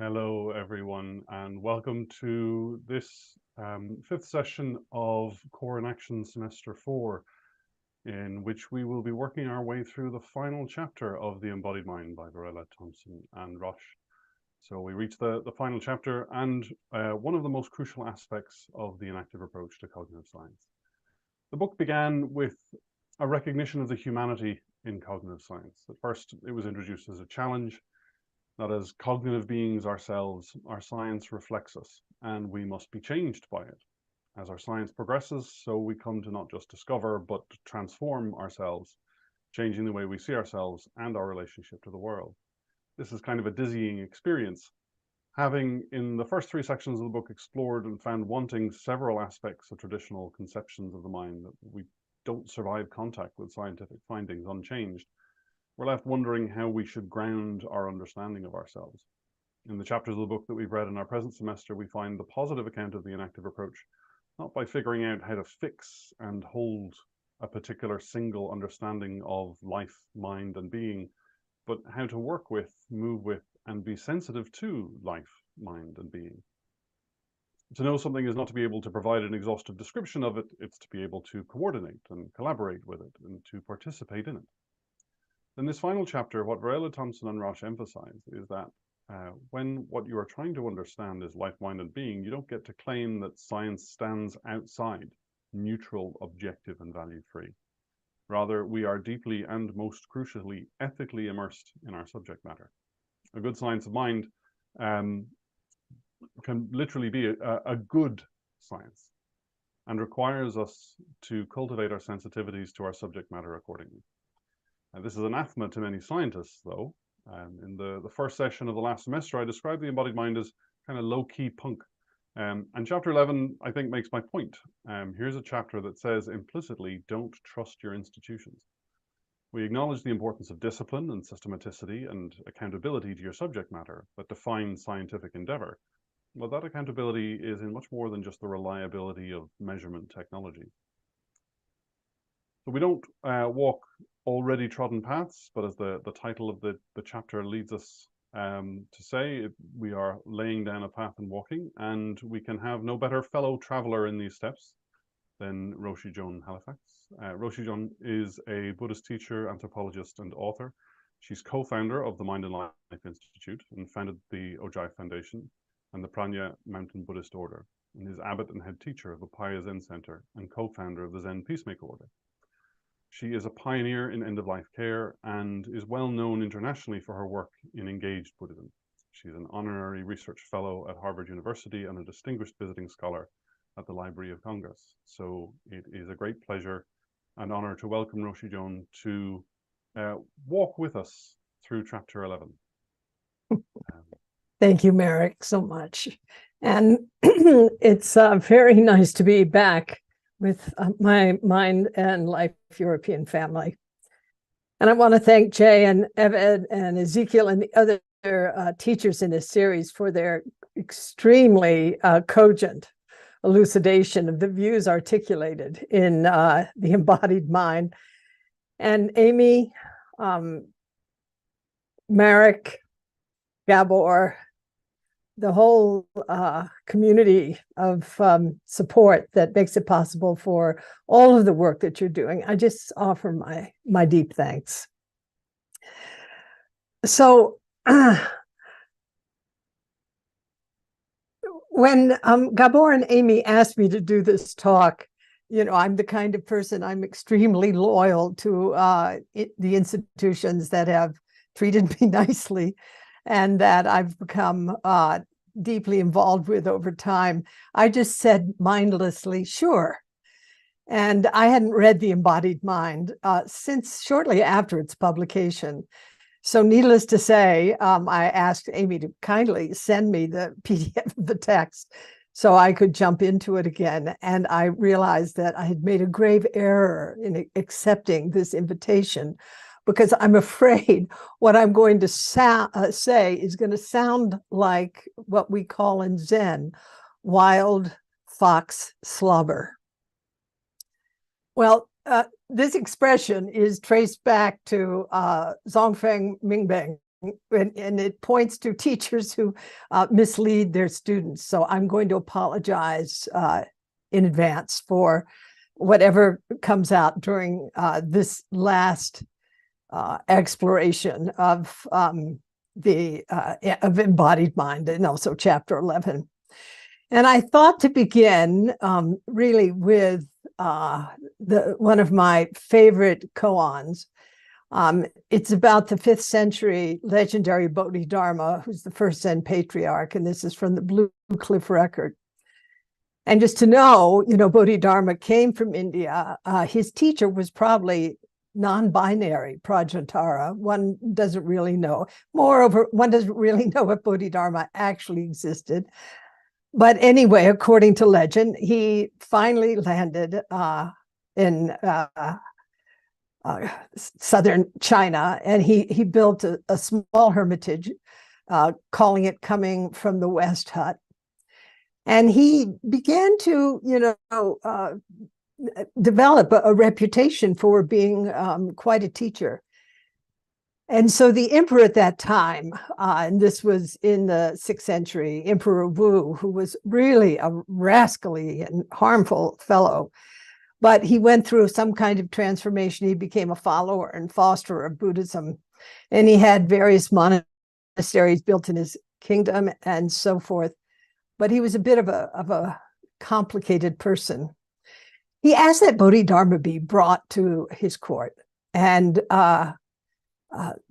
Hello, everyone, and welcome to this fifth session of Core Enaction Semester 4, in which we will be working our way through the final chapter of The Embodied Mind by Varela Thompson and Rosh. So we reach the final chapter and one of the most crucial aspects of the enactive approach to cognitive science. The book began with a recognition of the humanity in cognitive science. At first, it was introduced as a challenge that as cognitive beings ourselves, our science reflects us, and we must be changed by it. As our science progresses, so we come to not just discover, but transform ourselves, changing the way we see ourselves and our relationship to the world. This is kind of a dizzying experience. Having, in the first three sections of the book, explored and found wanting several aspects of traditional conceptions of the mind, that we don't survive contact with scientific findings unchanged, we're left wondering how we should ground our understanding of ourselves. In the chapters of the book that we've read in our present semester, we find the positive account of the enactive approach, not by figuring out how to fix and hold a particular single understanding of life, mind, and being, but how to work with, move with, and be sensitive to life, mind, and being. To know something is not to be able to provide an exhaustive description of it, it's to be able to coordinate and collaborate with it and to participate in it. In this final chapter, what Varela Thompson and Rosh emphasize is that when what you are trying to understand is life, mind, and being, you don't get to claim that science stands outside, neutral, objective, and value-free. Rather, we are deeply and most crucially ethically immersed in our subject matter. A good science of mind can literally be a good science and requires us to cultivate our sensitivities to our subject matter accordingly. This is anathema to many scientists, though. In the first session of the last semester, I described the embodied mind as kind of low-key punk. And chapter 11, I think, makes my point. Here's a chapter that says implicitly, don't trust your institutions. We acknowledge the importance of discipline and systematicity and accountability to your subject matter that defines scientific endeavor. Well, that accountability is in much more than just the reliability of measurement technology. So we don't walk already trodden paths, but as the title of the chapter leads us to say, we are laying down a path and walking, and we can have no better fellow traveler in these steps than Roshi Joan Halifax. Roshi Joan is a Buddhist teacher, anthropologist, and author. She's co-founder of the Mind and Life Institute and founded the Ojai Foundation and the Pranya Mountain Buddhist Order, and is abbot and head teacher of the Paya Zen Center and co-founder of the Zen Peacemaker Order. She is a pioneer in end-of-life care and is well known internationally for her work in engaged Buddhism. She's an honorary research fellow at Harvard University and a distinguished visiting scholar at the Library of Congress. So it is a great pleasure and honor to welcome Roshi Joan to walk with us through chapter 11. Thank you, Merrick, so much. And it's very nice to be back with my Mind and Life European family. And I want to thank Jay and Eved and Ezekiel and the other teachers in this series for their extremely cogent elucidation of the views articulated in the Embodied Mind. And Amy, Marek, Gabor, the whole community of support that makes it possible for all of the work that you're doing. I just offer my deep thanks. So when Gabor and Amy asked me to do this talk, you know, I'm the kind of person, I'm extremely loyal to the institutions that have treated me nicely and that I've become deeply involved with over time. I just said mindlessly, sure. And I hadn't read The Embodied Mind since shortly after its publication. So needless to say, I asked Amy to kindly send me the PDF of the text so I could jump into it again. And I realized that I had made a grave error in accepting this invitation, because I'm afraid what I'm going to say is going to sound like what we call in Zen, wild fox slobber. Well, this expression is traced back to Zongfeng Mingbing, and it points to teachers who mislead their students. So I'm going to apologize in advance for whatever comes out during this last exploration of embodied mind, and also chapter 11. And I thought to begin really with one of my favorite koans. It's about the 5th century legendary Bodhidharma, who's the first Zen patriarch, and this is from the Blue Cliff Record. And just to know, Bodhidharma came from India. His teacher was probably non-binary, Prajatara. One doesn't really know. Moreover, one doesn't really know if Bodhidharma actually existed. But anyway, according to legend, he finally landed in southern China, and he built a small hermitage, calling it Coming from the West Hut. And he began to, develop a reputation for being quite a teacher. And so the emperor at that time, and this was in the 6th century, Emperor Wu, who was really a rascally and harmful fellow, but he went through some kind of transformation. He became a follower and fosterer of Buddhism, and he had various monasteries built in his kingdom and so forth. But he was a bit of a complicated person. He asked that Bodhidharma be brought to his court. And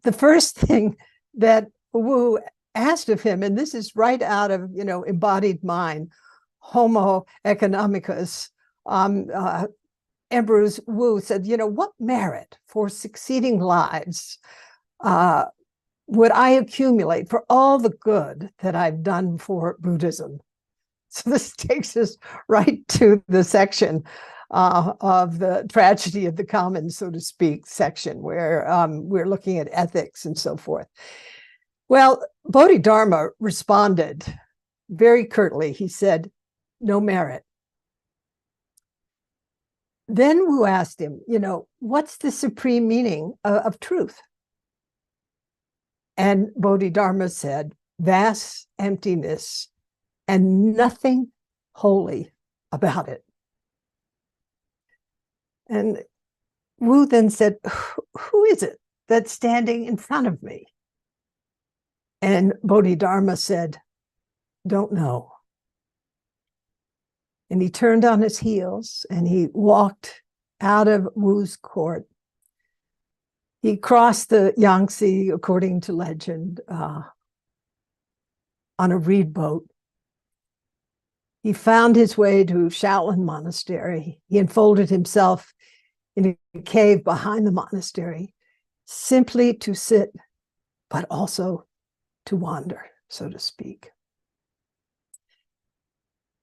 the first thing that Wu asked of him, and this is right out of, Embodied Mind, Homo economicus, Emperor Wu said, what merit for succeeding lives would I accumulate for all the good that I've done for Buddhism? So this takes us right to the section of the tragedy of the common, so to speak, section where we're looking at ethics and so forth. Well, Bodhidharma responded very curtly. He said, no merit. Then Wu asked him, what's the supreme meaning of truth? And Bodhidharma said, vast emptiness and nothing holy about it. And Wu then said, who is it that's standing in front of me? And Bodhidharma said, don't know. And he turned on his heels and he walked out of Wu's court. He crossed the Yangtze, according to legend, on a reed boat. He found his way to Shaolin Monastery. He enfolded himself in a cave behind the monastery, simply to sit, but also to wander, so to speak.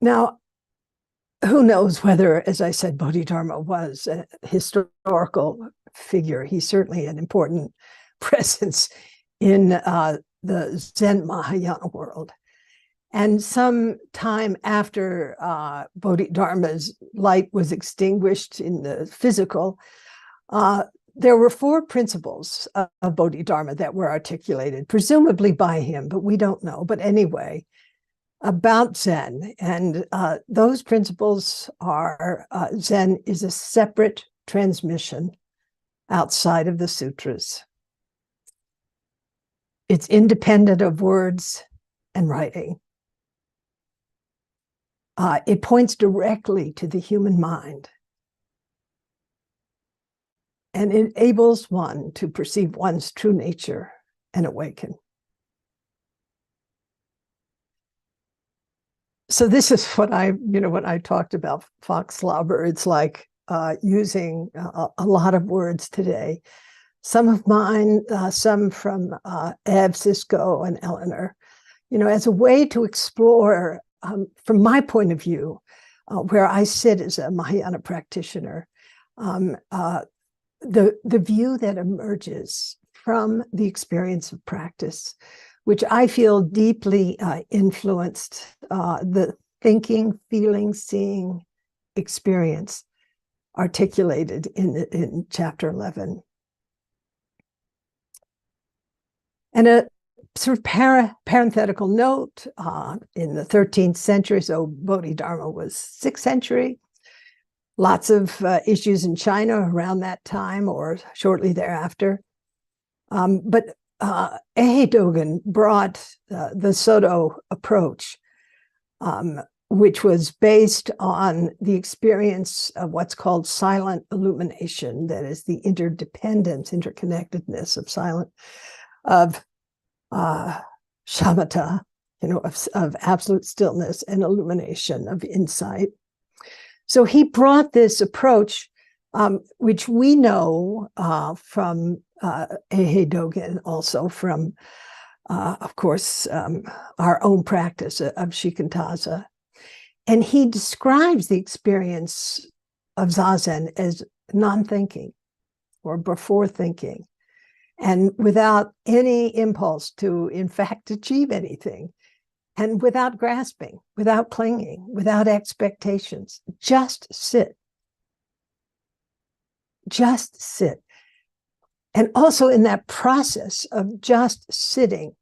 Now, who knows whether, as I said, Bodhidharma was a historical figure. He's certainly an important presence in the Zen Mahayana world. And some time after Bodhidharma's light was extinguished in the physical, there were 4 principles of Bodhidharma that were articulated, presumably by him, but we don't know. But anyway, about Zen. And those principles are Zen is a separate transmission outside of the sutras. It's independent of words and writing. It points directly to the human mind and enables one to perceive one's true nature and awaken. So this is what when I talked about Fox Slobber, it's like using a lot of words today. Some of mine, some from Ev, Cisco, and Eleanor, as a way to explore, from my point of view, where I sit as a Mahayana practitioner, the view that emerges from the experience of practice, which I feel deeply influenced the thinking, feeling, seeing experience articulated in chapter 11. And a sort of parenthetical note, in the 13th century, so Bodhidharma was 6th century, lots of issues in China around that time or shortly thereafter. But Ehe Dogen brought the Soto approach, which was based on the experience of what's called silent illumination, that is the interdependence, interconnectedness of shamatha, of absolute stillness and illumination of insight. So he brought this approach, which we know from Ehe Dogen, also from, of course, our own practice of shikantaza. And he describes the experience of zazen as non-thinking or before thinking, and without any impulse to, in fact, achieve anything, and without grasping, without clinging, without expectations. Just sit. Just sit. And also in that process of just sitting,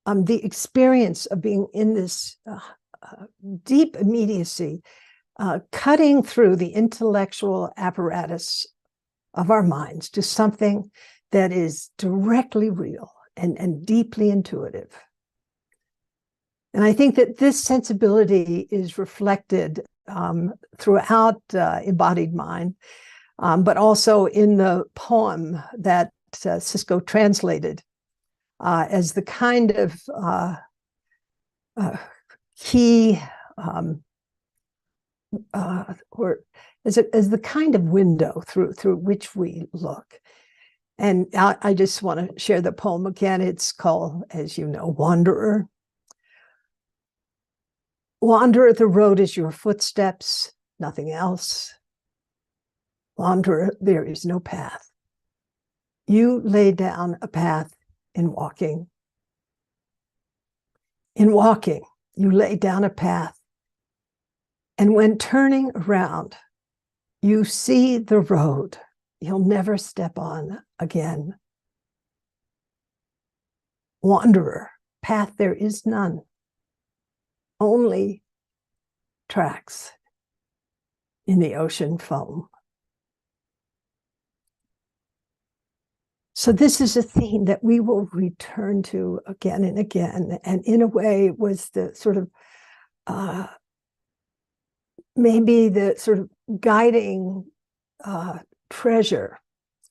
the experience of being in this deep immediacy, cutting through the intellectual apparatus of our minds to something that is directly real and deeply intuitive. And I think that this sensibility is reflected throughout Embodied Mind, but also in the poem that Cisco translated as the kind of key, or as the kind of window through which we look. And I just want to share the poem again. It's called, as you know, Wanderer. Wanderer, the road is your footsteps, nothing else. Wanderer, there is no path. You lay down a path in walking. In walking, you lay down a path. And when turning around, you see the road you'll never step on again. Wanderer, path there is none. Only tracks in the ocean foam. So this is a theme that we will return to again and again, and in a way was the sort of maybe the sort of guiding treasure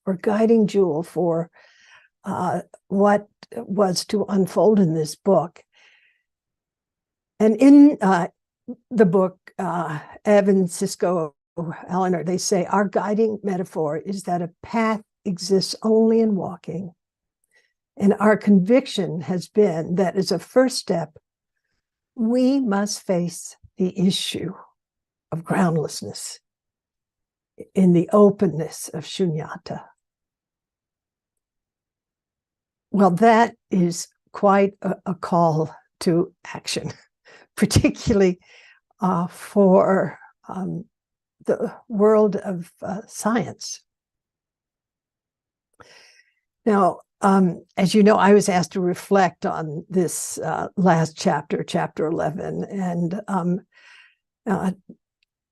or guiding jewel for what was to unfold in this book. And in the book, Ev and Cisco Eleanor, they say, our guiding metaphor is that a path exists only in walking. And our conviction has been that as a first step, we must face the issue of groundlessness in the openness of shunyata. Well, that is quite a call to action, particularly for the world of science. Now, as you know, I was asked to reflect on this last chapter, chapter 11, and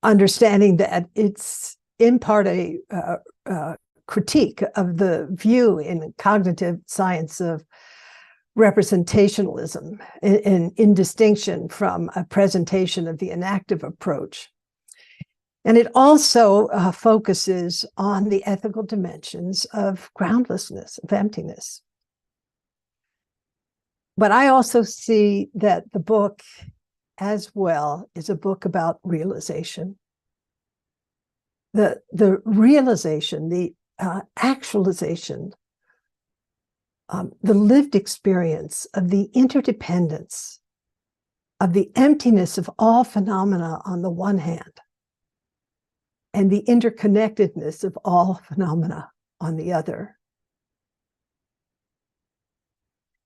understanding that it's in part a critique of the view in cognitive science of representationalism in distinction from a presentation of the enactive approach. And it also focuses on the ethical dimensions of groundlessness, of emptiness. But I also see that the book as well is a book about realization. The realization, the actualization, the lived experience of the interdependence of the emptiness of all phenomena on the one hand, and the interconnectedness of all phenomena on the other.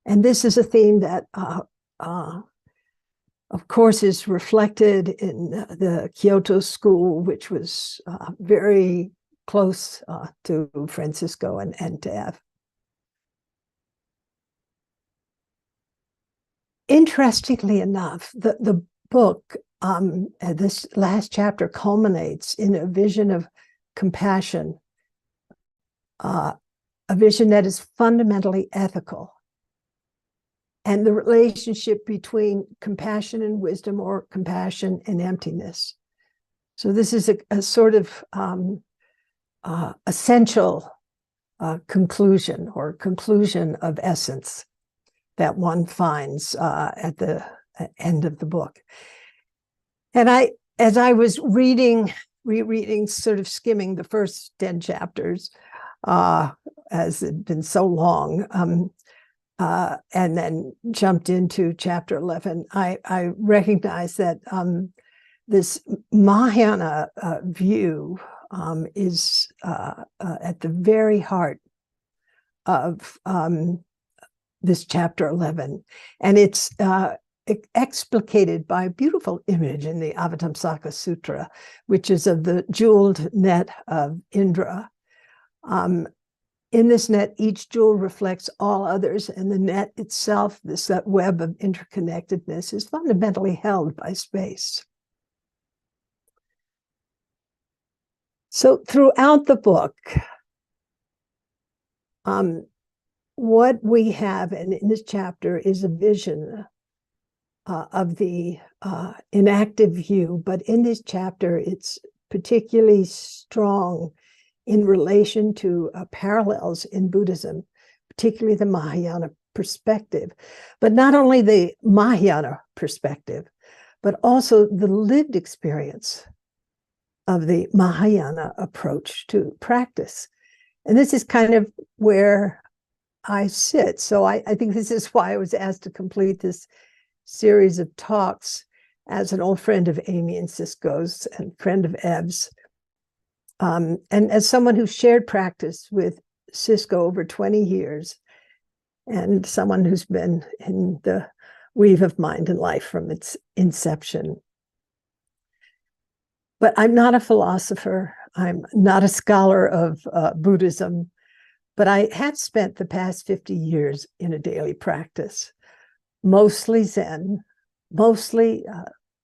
And this is a theme that, of course, is reflected in the Kyoto school, which was very close to Francisco and to Ev. interestingly enough, the book, this last chapter culminates in a vision of compassion, a vision that is fundamentally ethical, and the relationship between compassion and wisdom, or compassion and emptiness. So this is a sort of essential conclusion, or conclusion of essence, that one finds at the end of the book. And as I was rereading, sort of skimming the first 10 chapters, as it had been so long, and then jumped into chapter 11, I recognized that this Mahayana view is at the very heart of this chapter 11. And it's explicated by a beautiful image in the Avatamsaka Sutra, which is of the jeweled net of Indra. In this net, each jewel reflects all others, and the net itself, that web of interconnectedness, is fundamentally held by space. So throughout the book, what we have in this chapter is a vision of the inactive view, but in this chapter, it's particularly strong in relation to parallels in Buddhism, particularly the Mahayana perspective. But not only the Mahayana perspective, but also the lived experience of the Mahayana approach to practice. And this is kind of where I sit. So I think this is why I was asked to complete this series of talks as an old friend of Amy and Cisco's and friend of Ev's. And as someone who shared practice with Cisco over 20 years, and someone who's been in the weave of mind and life from its inception. But I'm not a philosopher. I'm not a scholar of Buddhism, but I have spent the past 50 years in a daily practice, mostly Zen, mostly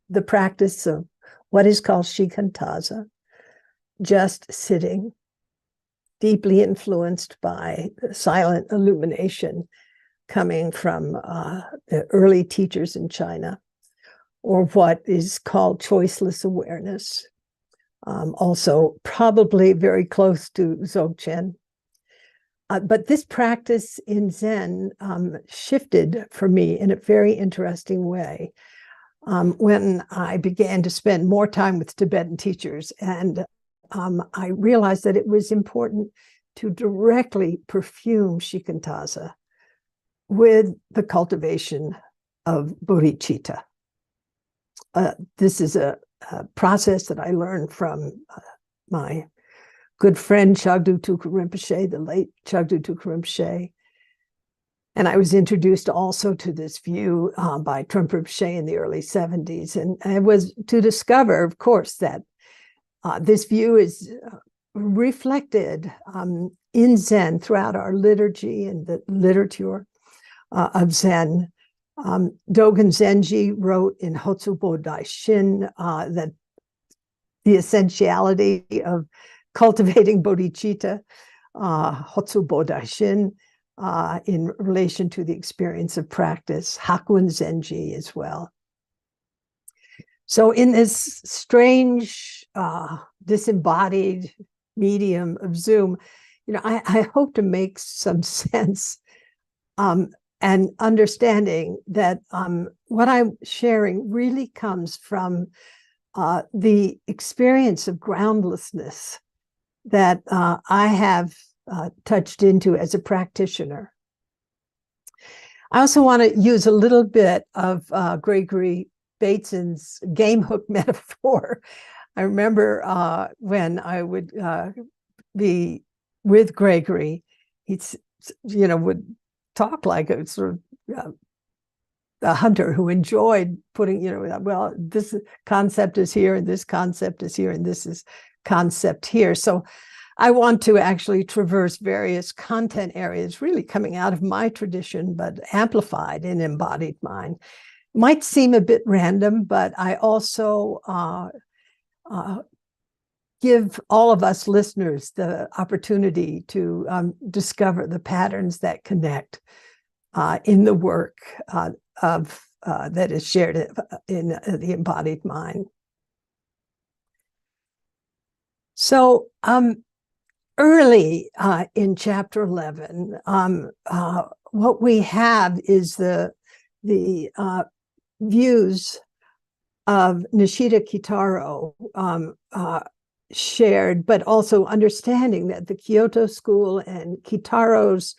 the practice of what is called shikantaza, just sitting, deeply influenced by the silent illumination coming from the early teachers in China, or what is called choiceless awareness, also probably very close to Dzogchen. But this practice in Zen shifted for me in a very interesting way when I began to spend more time with Tibetan teachers. And I realized that it was important to directly perfume shikantaza with the cultivation of bodhicitta. This is a process that I learned from my good friend Chagdu Tulku Rinpoche, the late Chagdu Tulku Rinpoche. And I was introduced also to this view by Trungpa Rinpoche in the early 70s. And I was to discover, of course, that this view is reflected in Zen throughout our liturgy and the literature of Zen. Dogen Zenji wrote in Hotsubo Daishin that the essentiality of cultivating bodhicitta, Hotsubo Daishin, in relation to the experience of practice, Hakuin Zenji as well. So in this strange, disembodied medium of Zoom, I hope to make some sense and understanding that what I'm sharing really comes from the experience of groundlessness that I have touched into as a practitioner. I also want to use a little bit of Gregory Bateson's game hook metaphor. I remember when I would be with Gregory, he's would talk like a sort of a hunter who enjoyed putting, well, this concept is here, and this concept is here, and this is concept here. So I want to actually traverse various content areas, really coming out of my tradition, but amplified in embodied mind. Might seem a bit random, but I also give all of us listeners the opportunity to discover the patterns that connect in the work that is shared in the embodied mind. So early in chapter 11, what we have is the views of Nishida Kitaro shared, but also understanding that the Kyoto school and Kitaro's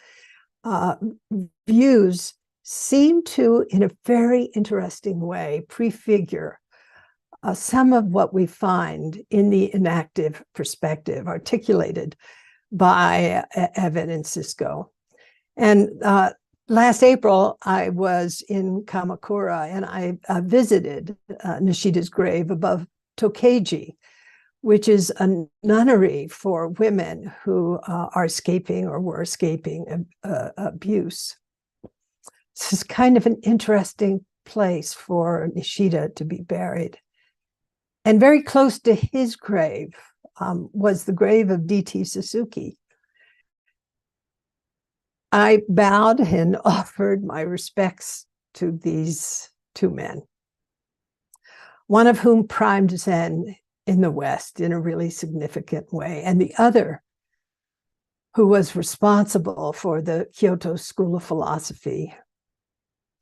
views seem to, in a very interesting way, prefigure some of what we find in the enactive perspective articulated by Evan and Cisco. And last April, I was in Kamakura and I visited Nishida's grave above Tokeiji, which is a nunnery for women who are escaping or were escaping abuse. This is kind of an interesting place for Nishida to be buried. And very close to his grave was the grave of D.T. Suzuki. I bowed and offered my respects to these two men, one of whom primed Zen in the West in a really significant way, and the other who was responsible for the Kyoto School of Philosophy,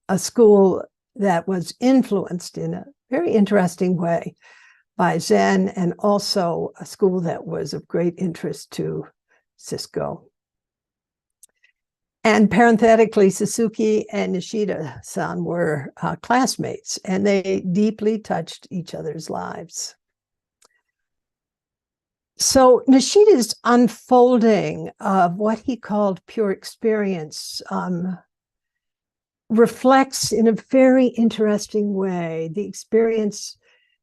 a school that was influenced in a very interesting way by Zen, and also a school that was of great interest to Cisco. And parenthetically, Suzuki and Nishida-san were classmates, and they deeply touched each other's lives. So Nishida's unfolding of what he called pure experience reflects in a very interesting way the experience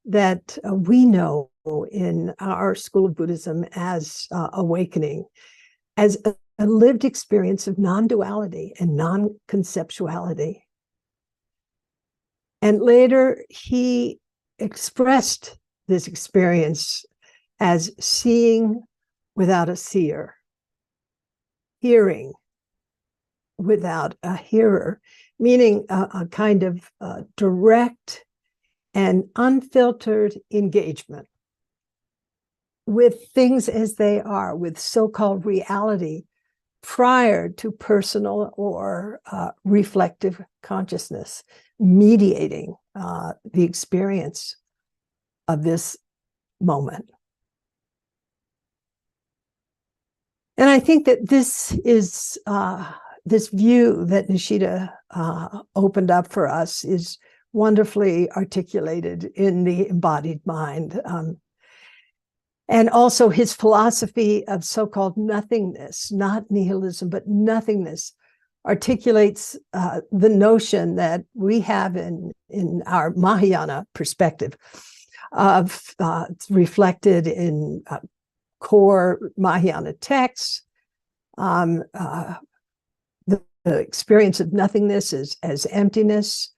that we know in our school of Buddhism as awakening, as a lived experience of non-duality and non-conceptuality. And later he expressed this experience as seeing without a seer, hearing without a hearer, meaning a kind of direct and unfiltered engagement with things as they are, with so-called reality, prior to personal or reflective consciousness, mediating the experience of this moment. And I think that this is this view that Nishida opened up for us is wonderfully articulated in the Embodied Mind. And also his philosophy of so-called nothingness, not nihilism, but nothingness, articulates the notion that we have in our Mahayana perspective of reflected in core Mahayana texts, the experience of nothingness as emptiness,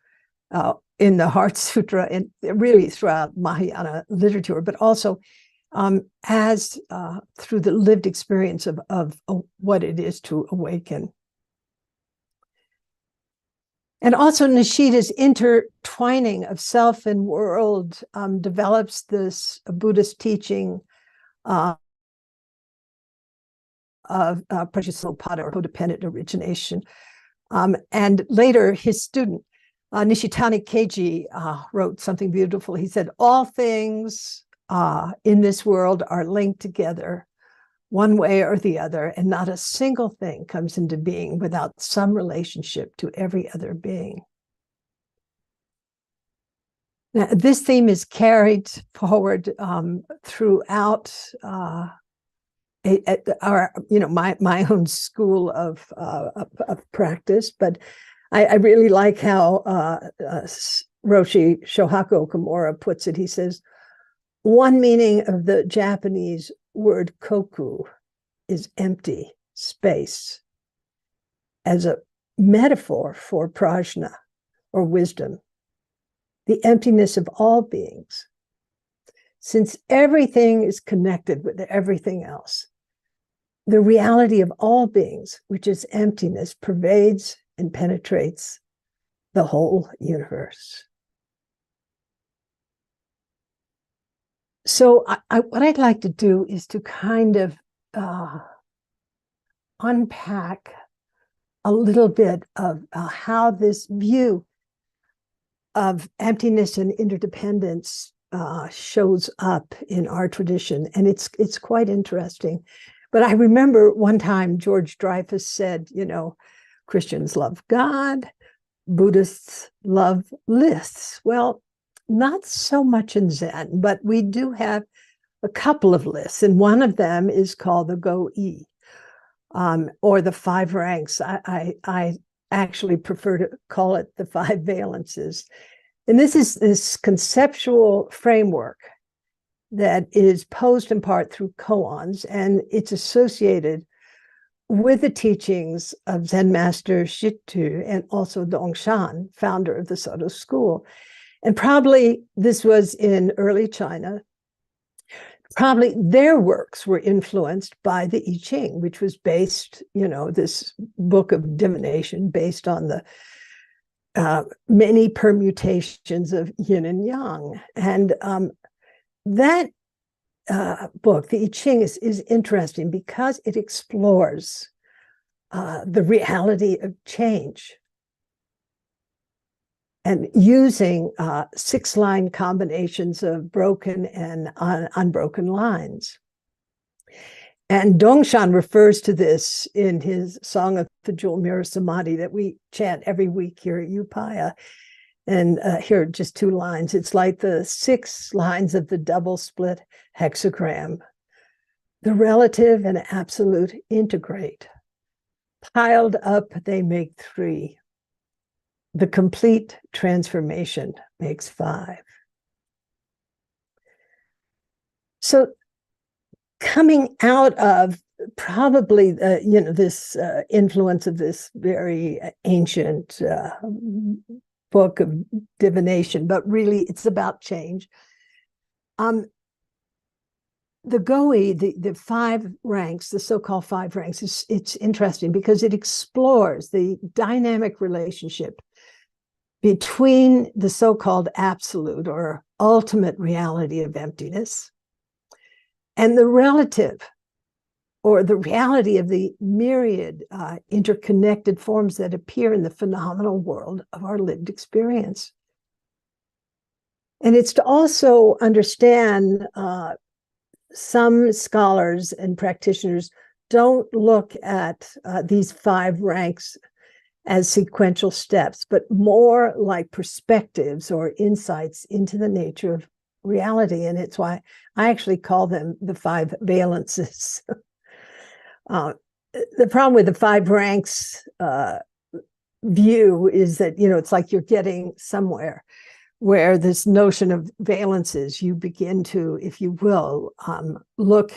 in the Heart Sutra, and really throughout Mahayana literature, but also as through the lived experience of what it is to awaken. And also Nishida's intertwining of self and world develops this Buddhist teaching of Pratisoppada, or codependent origination. And later his student, Nishitani Keiji, wrote something beautiful. He said, all things in this world are linked together one way or the other, and not a single thing comes into being without some relationship to every other being. Now, this theme is carried forward throughout our, my own school of practice, but I really like how Roshi Shohaku Okamura puts it. He says, one meaning of the Japanese word koku is empty space as a metaphor for prajna, or wisdom, the emptiness of all beings. Since everything is connected with everything else, the reality of all beings, which is emptiness, pervades and penetrates the whole universe. So what I'd like to do is to kind of unpack a little bit of how this view of emptiness and interdependence shows up in our tradition. And it's quite interesting. But I remember one time George Dreyfus said, you know, Christians love God, Buddhists love lists. Well, not so much in Zen, but we do have a couple of lists. And one of them is called the Go-E, or the 5 ranks. I actually prefer to call it the 5 valences. And this is this conceptual framework that is posed in part through koans, and it's associated with the teachings of Zen master Shitu and also Dongshan, founder of the Soto school. And probably this was in early China. Probably their works were influenced by the I Ching, which was based, you know, this book of divination based on the many permutations of yin and yang. And that book, the I Ching, is interesting because it explores the reality of change and using 6-line combinations of broken and unbroken lines. And Dongshan refers to this in his Song of the Jewel Mirror Samadhi that we chant every week here at Upaya. And here are just 2 lines. It's like the 6 lines of the double split hexagram. The relative and absolute integrate. Piled up, they make 3. The complete transformation makes 5. So coming out of probably this influence of this very ancient book of divination, but really it's about change. The Go-E, the 5 ranks, the so-called 5 ranks, it's interesting because it explores the dynamic relationship between the so-called absolute or ultimate reality of emptiness and the relative or the reality of the myriad interconnected forms that appear in the phenomenal world of our lived experience. And it's to also understand some scholars and practitioners don't look at these 5 ranks as sequential steps, but more like perspectives or insights into the nature of reality. And it's why I actually call them the 5 valences. The problem with the 5 ranks view is that, you know, it's like you're getting somewhere where this notion of valences, you begin to, if you will, look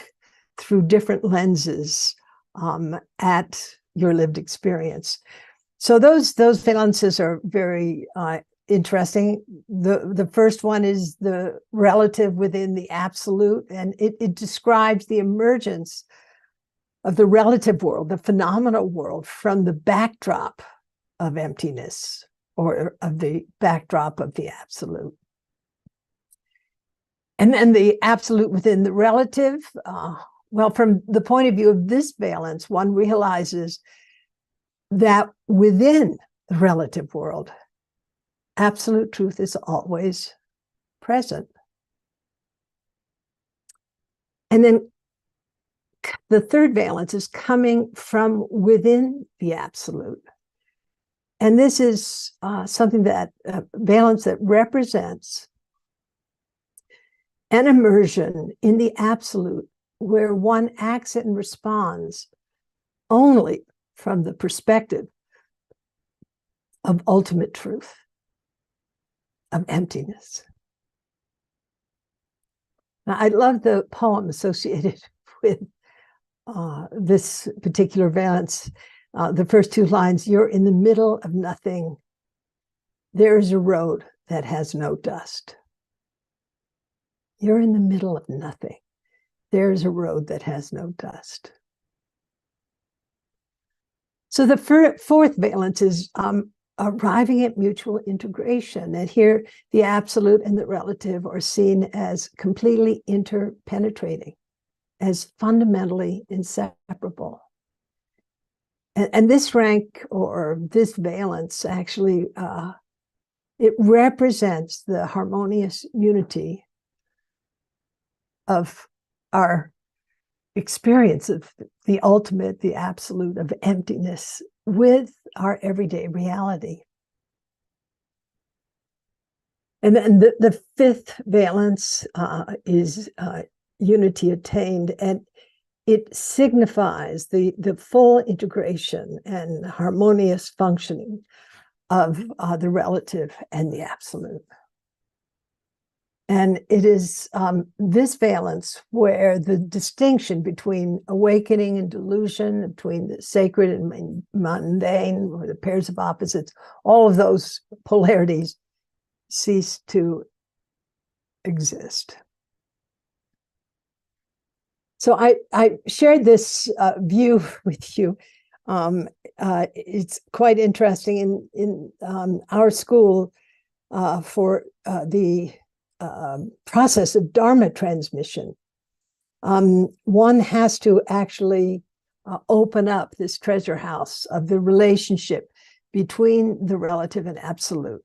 through different lenses at your lived experience. So those valences are very interesting. The first one is the relative within the absolute, and it describes the emergence of the relative world, the phenomenal world, from the backdrop of emptiness or of the backdrop of the absolute. And then the absolute within the relative, well, from the point of view of this valence, one realizes that within the relative world, absolute truth is always present. And then the third valence is coming from within the absolute. And this is something that, valence that represents an immersion in the absolute where one acts and responds only from the perspective of ultimate truth, of emptiness. Now, I love the poem associated with this particular valence, the first two lines, you're in the middle of nothing. There's a road that has no dust. You're in the middle of nothing. There's a road that has no dust. So the fourth valence is arriving at mutual integration. And here, the absolute and the relative are seen as completely interpenetrating, as fundamentally inseparable. And this rank, or this valence, actually, it represents the harmonious unity of our experience of the ultimate, the absolute, of emptiness with our everyday reality. And then the fifth valence is unity attained, and it signifies the full integration and harmonious functioning of the relative and the absolute. And it is this valence where the distinction between awakening and delusion, between the sacred and mundane, or the pairs of opposites, all of those polarities cease to exist. So I shared this view with you. It's quite interesting. In our school, for the process of Dharma transmission, one has to actually open up this treasure house of the relationship between the relative and absolute.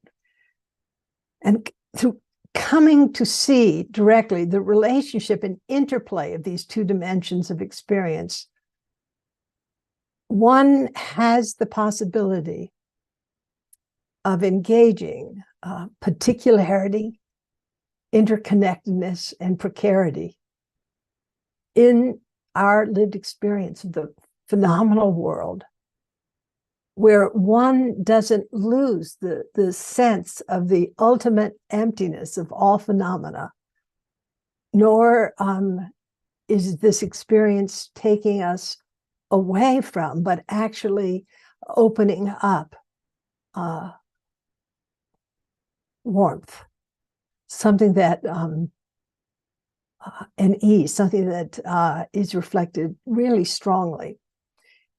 And through coming to see directly the relationship and interplay of these two dimensions of experience, one has the possibility of engaging particularity, interconnectedness, and precarity in our lived experience of the phenomenal world, where one doesn't lose the sense of the ultimate emptiness of all phenomena, nor is this experience taking us away from, but actually opening up warmth, something that, an ease, something that is reflected really strongly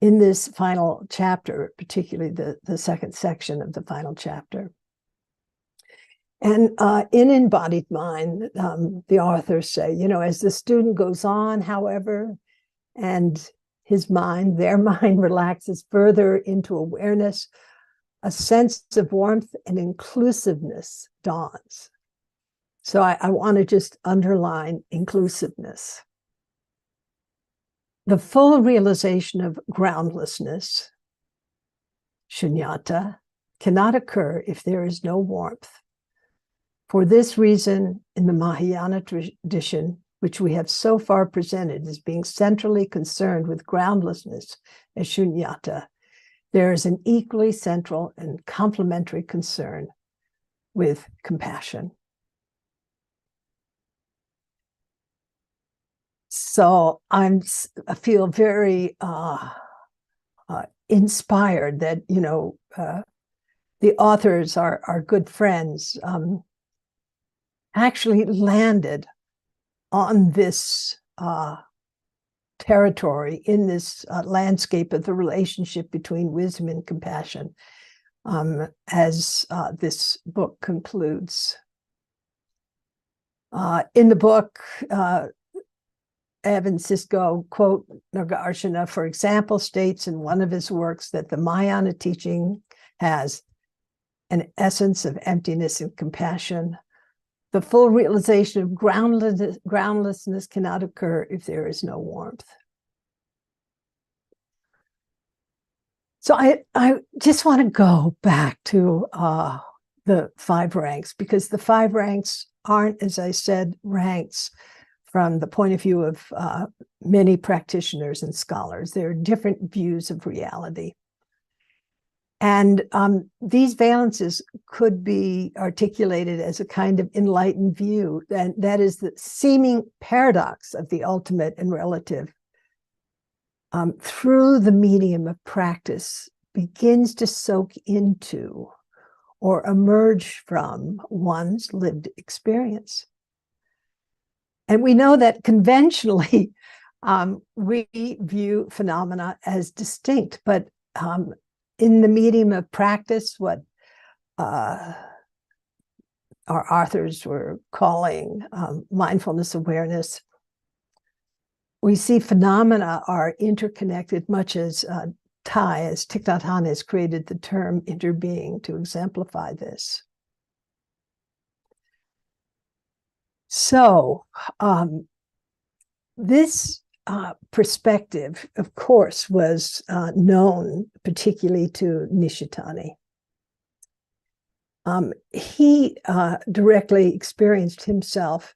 in this final chapter, particularly the second section of the final chapter. And in Embodied Mind, the authors say, as the student goes on, however, and his mind, their mind, relaxes further into awareness, a sense of warmth and inclusiveness dawns. So I want to just underline inclusiveness. The full realization of groundlessness, shunyata, cannot occur if there is no warmth. For this reason, in the Mahayana tradition, which we have so far presented as being centrally concerned with groundlessness as shunyata, there is an equally central and complementary concern with compassion. So I feel very inspired that, the authors, our good friends, actually landed on this territory, in this landscape of the relationship between wisdom and compassion, as this book concludes. In the book, Evan Sisko, quote, Nagarjuna, for example, states in one of his works that the Mahayana teaching has an essence of emptiness and compassion. The full realization of groundlessness cannot occur if there is no warmth. So I just want to go back to the five ranks, because the five ranks aren't, as I said, ranks from the point of view of many practitioners and scholars. There are different views of reality. And these valences could be articulated as a kind of enlightened view, and that is the seeming paradox of the ultimate and relative, through the medium of practice, begins to soak into or emerge from one's lived experience. And we know that conventionally, we view phenomena as distinct, but in the medium of practice, what our authors were calling mindfulness awareness, we see phenomena are interconnected, much as Thich Nhat Hanh has created the term interbeing to exemplify this. So this perspective, of course, was known particularly to Nishitani. He directly experienced himself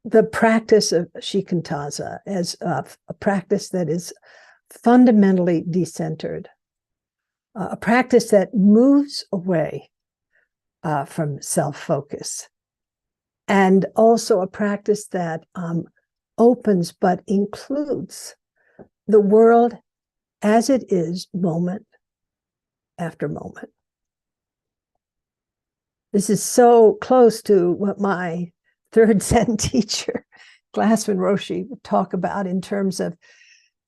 the practice of shikantaza as a practice that is fundamentally decentered, a practice that moves away from self-focus, and also a practice that opens but includes the world as it is moment after moment. This is so close to what my third Zen teacher, Glassman Roshi, would talk about in terms of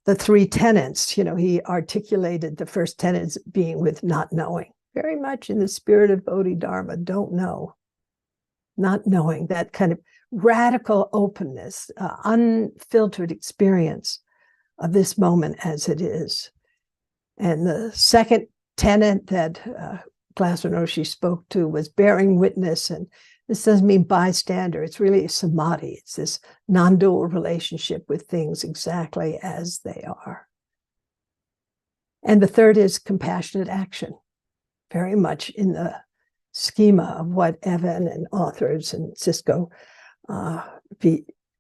the three tenets. You know, he articulated the first tenet being with not knowing, very much in the spirit of Bodhidharma, don't know, not knowing, that kind of radical openness, unfiltered experience of this moment as it is. And the second tenet that Glassman Roshi spoke to was bearing witness, and this doesn't mean bystander, it's really a samadhi. It's this non-dual relationship with things exactly as they are. And the third is compassionate action, very much in the schema of what Evan and authors and Cisco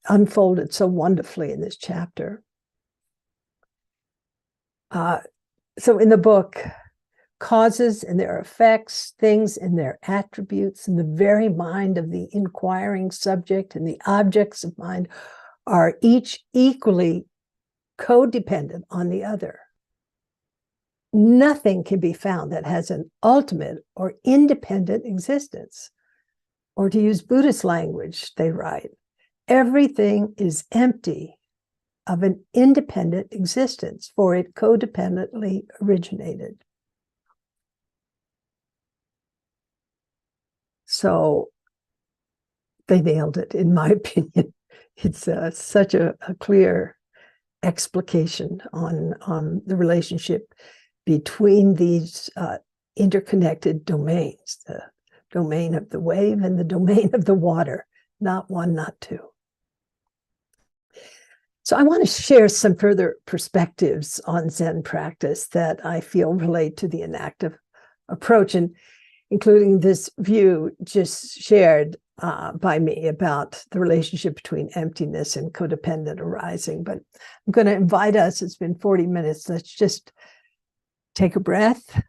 unfolded so wonderfully in this chapter. So in the book, causes and their effects, things and their attributes, and the very mind of the inquiring subject and the objects of mind are each equally codependent on the other. Nothing can be found that has an ultimate or independent existence. Or to use Buddhist language, they write, everything is empty of an independent existence, for it codependently originated. So they nailed it, in my opinion. It's such a clear explication on the relationship between these interconnected domains, the domain of the wave and the domain of the water, not one, not two. So I want to share some further perspectives on Zen practice that I feel relate to the enactive approach, and including this view just shared by me about the relationship between emptiness and codependent arising. But I'm going to invite us, it's been 40 minutes, let's just take a breath.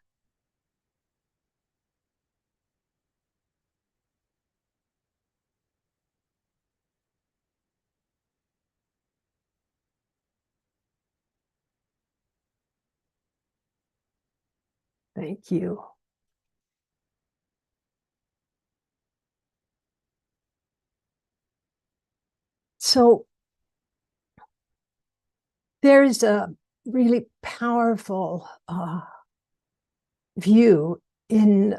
Thank you. So there's a really powerful view in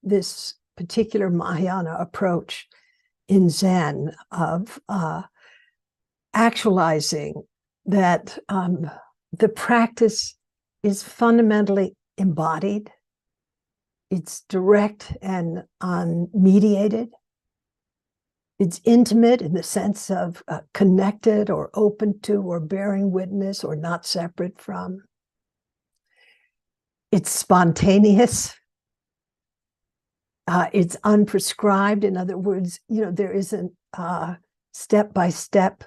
this particular Mahayana approach in Zen of actualizing that the practice is fundamentally embodied, it's direct and unmediated, it's intimate in the sense of connected or open to or bearing witness or not separate from. It's spontaneous. It's unprescribed. In other words, you know, there isn't a step-by-step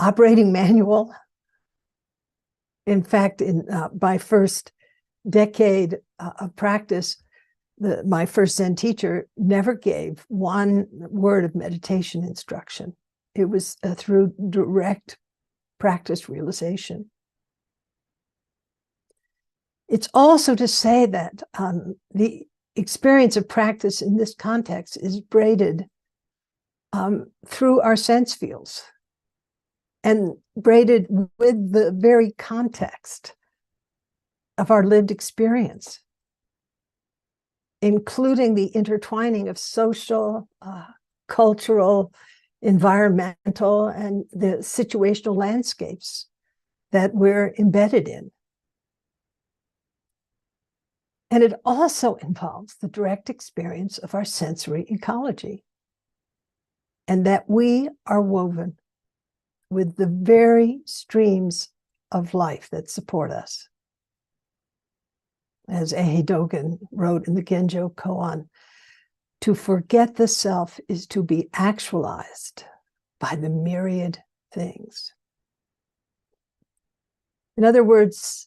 operating manual. In fact, in my first decade of practice, my first Zen teacher never gave one word of meditation instruction. It was through direct practice realization. It's also to say that the experience of practice in this context is braided through our sense fields and braided with the very context of our lived experience, including the intertwining of social, cultural, environmental, and the situational landscapes that we're embedded in. And it also involves the direct experience of our sensory ecology, and that we are woven with the very streams of life that support us. As Ehe Dogen wrote in the Genjo Koan, to forget the self is to be actualized by the myriad things. In other words,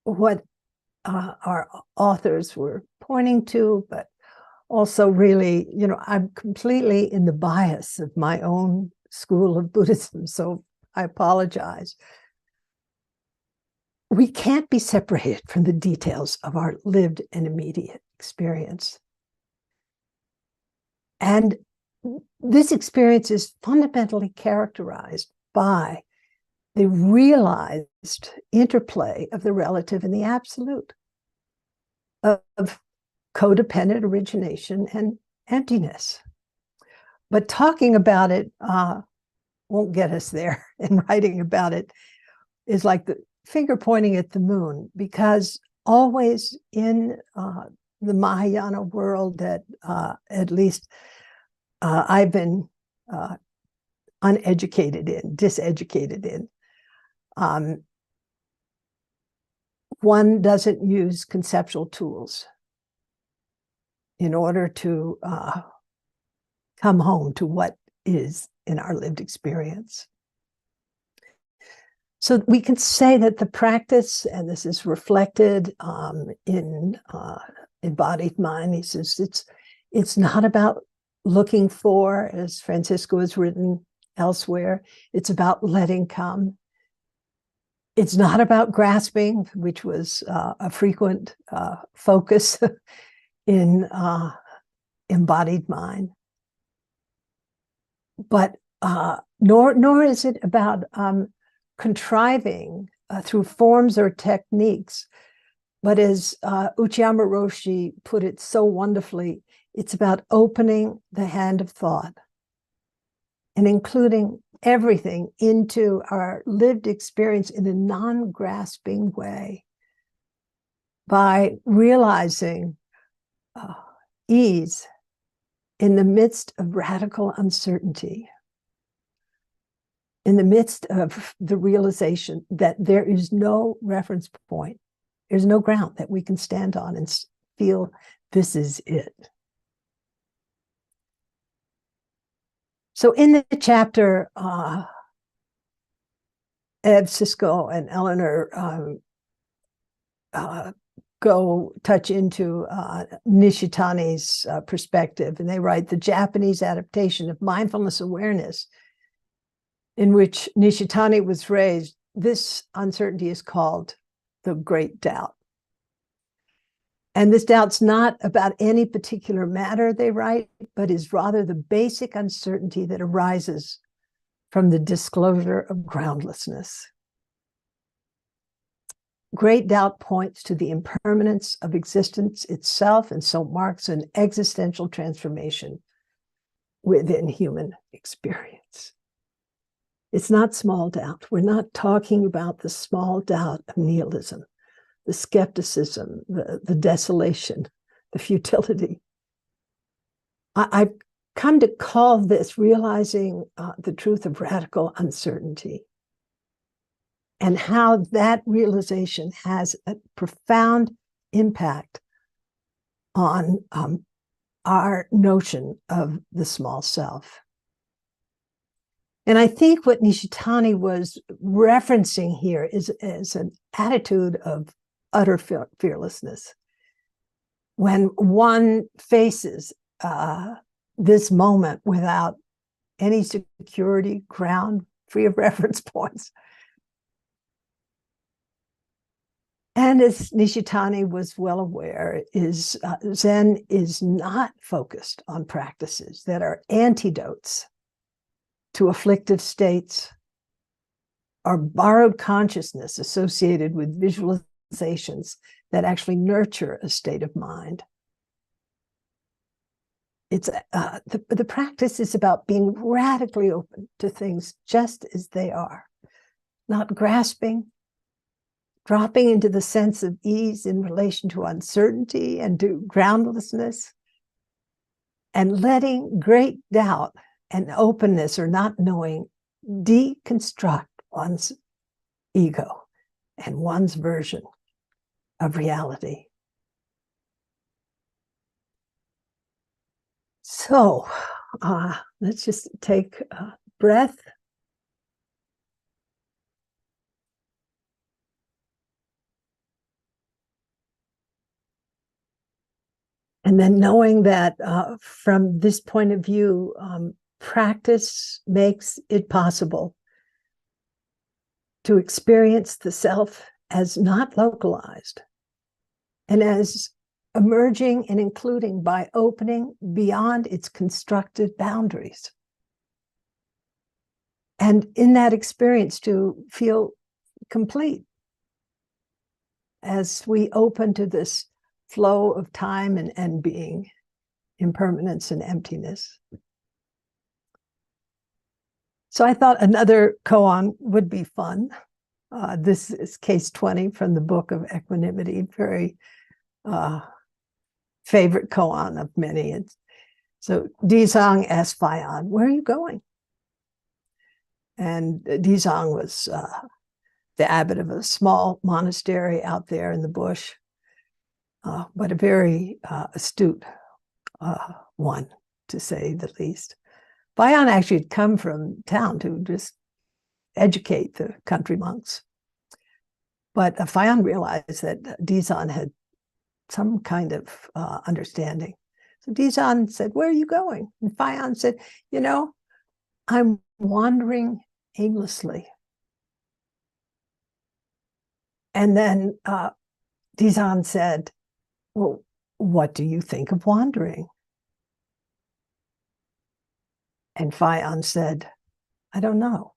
what our authors were pointing to, but also really, I'm completely in the bias of my own school of Buddhism, so I apologize. We can't be separated from the details of our lived and immediate experience. And this experience is fundamentally characterized by the realized interplay of the relative and the absolute, of codependent origination and emptiness. But talking about it won't get us there, and writing about it is like the finger pointing at the moon, because always in the Mahayana world that at least I've been diseducated in, one doesn't use conceptual tools in order to come home to what is in our lived experience. So we can say that the practice, and this is reflected in Embodied Mind, he says it's not about looking for, as Francisco has written elsewhere, it's about letting come. It's not about grasping, which was a frequent focus in Embodied Mind. But nor is it about contriving through forms or techniques, but as Uchiyama Roshi put it so wonderfully, it's about opening the hand of thought and including everything into our lived experience in a non-grasping way by realizing ease in the midst of radical uncertainty, in the midst of the realization that there is no reference point, there's no ground that we can stand on and feel this is it. So in the chapter, Ed, Cisco, and Eleanor touch into Nishitani's perspective, and they write the Japanese adaptation of mindfulness awareness, in which Nishitani was raised. This uncertainty is called the great doubt. And this doubt's not about any particular matter, they write, but is rather the basic uncertainty that arises from the disclosure of groundlessness. Great doubt points to the impermanence of existence itself, and so marks an existential transformation within human experience. It's not small doubt. We're not talking about the small doubt of nihilism, the skepticism, the desolation, the futility. I've come to call this realizing the truth of radical uncertainty, and how that realization has a profound impact on our notion of the small self. And I think what Nishitani was referencing here is an attitude of utter fearlessness. When one faces this moment without any security, ground, free of reference points. And as Nishitani was well aware, Zen is not focused on practices that are antidotes to afflictive states or borrowed consciousness associated with visualizations that actually nurture a state of mind. It's the practice is about being radically open to things just as they are, not grasping, dropping into the sense of ease in relation to uncertainty and to groundlessness, and letting great doubt and openness or not knowing deconstruct one's ego and one's version of reality. So let's just take a breath. And then knowing that from this point of view, practice makes it possible to experience the self as not localized and as emerging and including by opening beyond its constructed boundaries. And in that experience to feel complete as we open to this flow of time and being, impermanence and emptiness. So I thought another koan would be fun. This is case 20 from the Book of Equanimity, very favorite koan of many. So Dizang asked Fayan, "Where are you going?" And Dizang was the abbot of a small monastery out there in the bush, but a very astute one, to say the least. Fayan actually had come from town to just educate the country monks. But Fayan realized that Dizan had some kind of understanding. So Dizan said, "Where are you going?" And Fayan said, "You know, I'm wandering aimlessly." And then Dizan said, "Well, what do you think of wandering?" And Fayan said, "I don't know."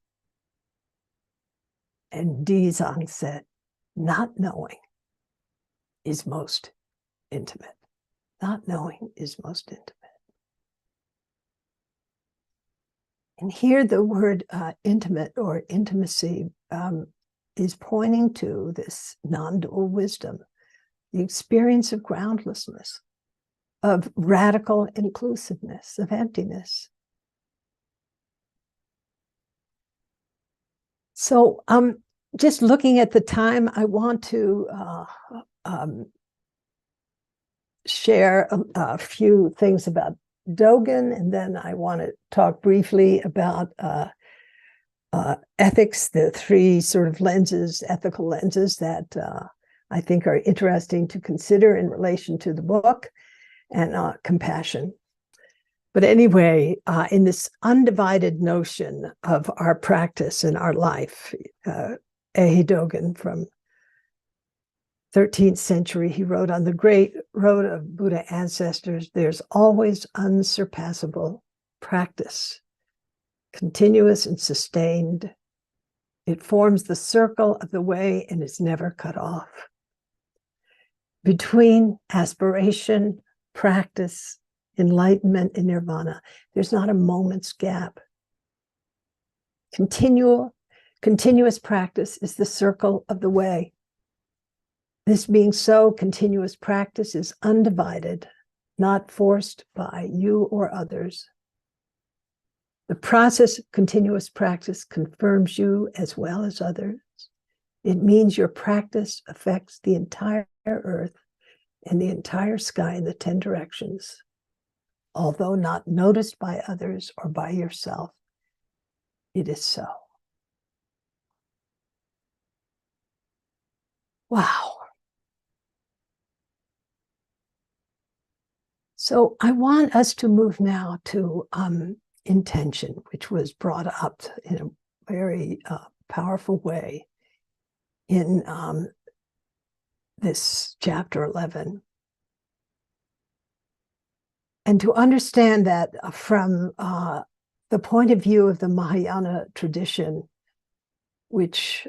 And Dizan said, "Not knowing is most intimate. Not knowing is most intimate." And here the word intimate or intimacy is pointing to this non-dual wisdom, the experience of groundlessness, of radical inclusiveness, of emptiness. So just looking at the time, I want to share a few things about Dogen, and then I want to talk briefly about ethics, the three sort of lenses, ethical lenses that I think are interesting to consider in relation to the book, and compassion. But anyway, in this undivided notion of our practice and our life, Ehi Dogen from 13th century, he wrote, "On the great road of Buddha ancestors, there's always unsurpassable practice, continuous and sustained. It forms the circle of the way and is never cut off. Between aspiration, practice, enlightenment, and nirvana, there's not a moment's gap. Continuous practice is the circle of the way. This being so, continuous practice is undivided, not forced by you or others. The process of continuous practice confirms you as well as others. It means your practice affects the entire earth and the entire sky in the 10 directions, although not noticed by others or by yourself. It is so." Wow. So I want us to move now to intention, which was brought up in a very powerful way in this chapter 11. And to understand that from the point of view of the Mahayana tradition, which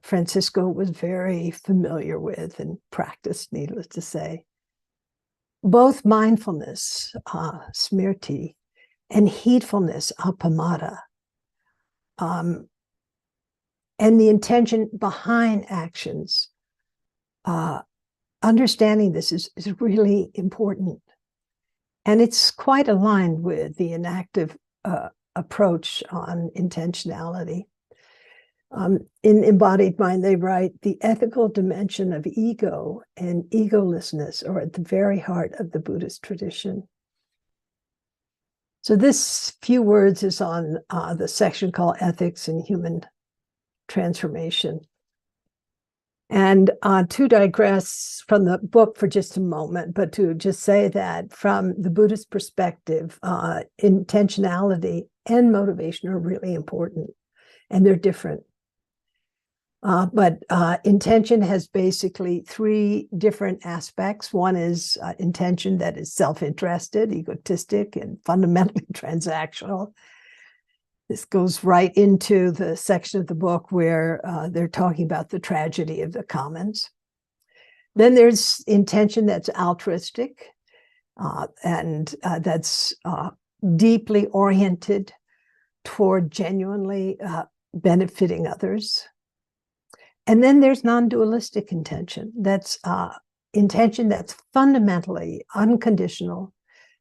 Francisco was very familiar with and practiced, needless to say, both mindfulness, smriti, and heedfulness, appamada, and the intention behind actions, understanding this is really important. And it's quite aligned with the enactive approach on intentionality. In Embodied Mind, they write, the ethical dimension of ego and egolessness are at the very heart of the Buddhist tradition. So this few words is on the section called Ethics and Human Transformation. And to digress from the book for just a moment, but to just say that from the Buddhist perspective, intentionality and motivation are really important, and they're different. But intention has basically three different aspects. One is intention that is self-interested, egotistic, and fundamentally transactional. This goes right into the section of the book where they're talking about the tragedy of the commons. Then there's intention that's altruistic, and that's deeply oriented toward genuinely benefiting others. And then there's non-dualistic intention. That's intention that's fundamentally unconditional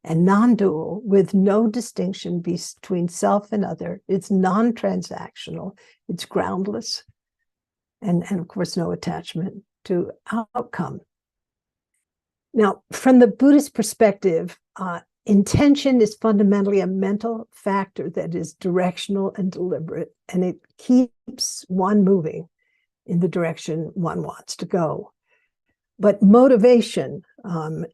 and non-dual, with no distinction between self and other. It's non-transactional, it's groundless, and of course, no attachment to outcome. Now, from the Buddhist perspective, intention is fundamentally a mental factor that is directional and deliberate, and it keeps one moving in the direction one wants to go. But motivation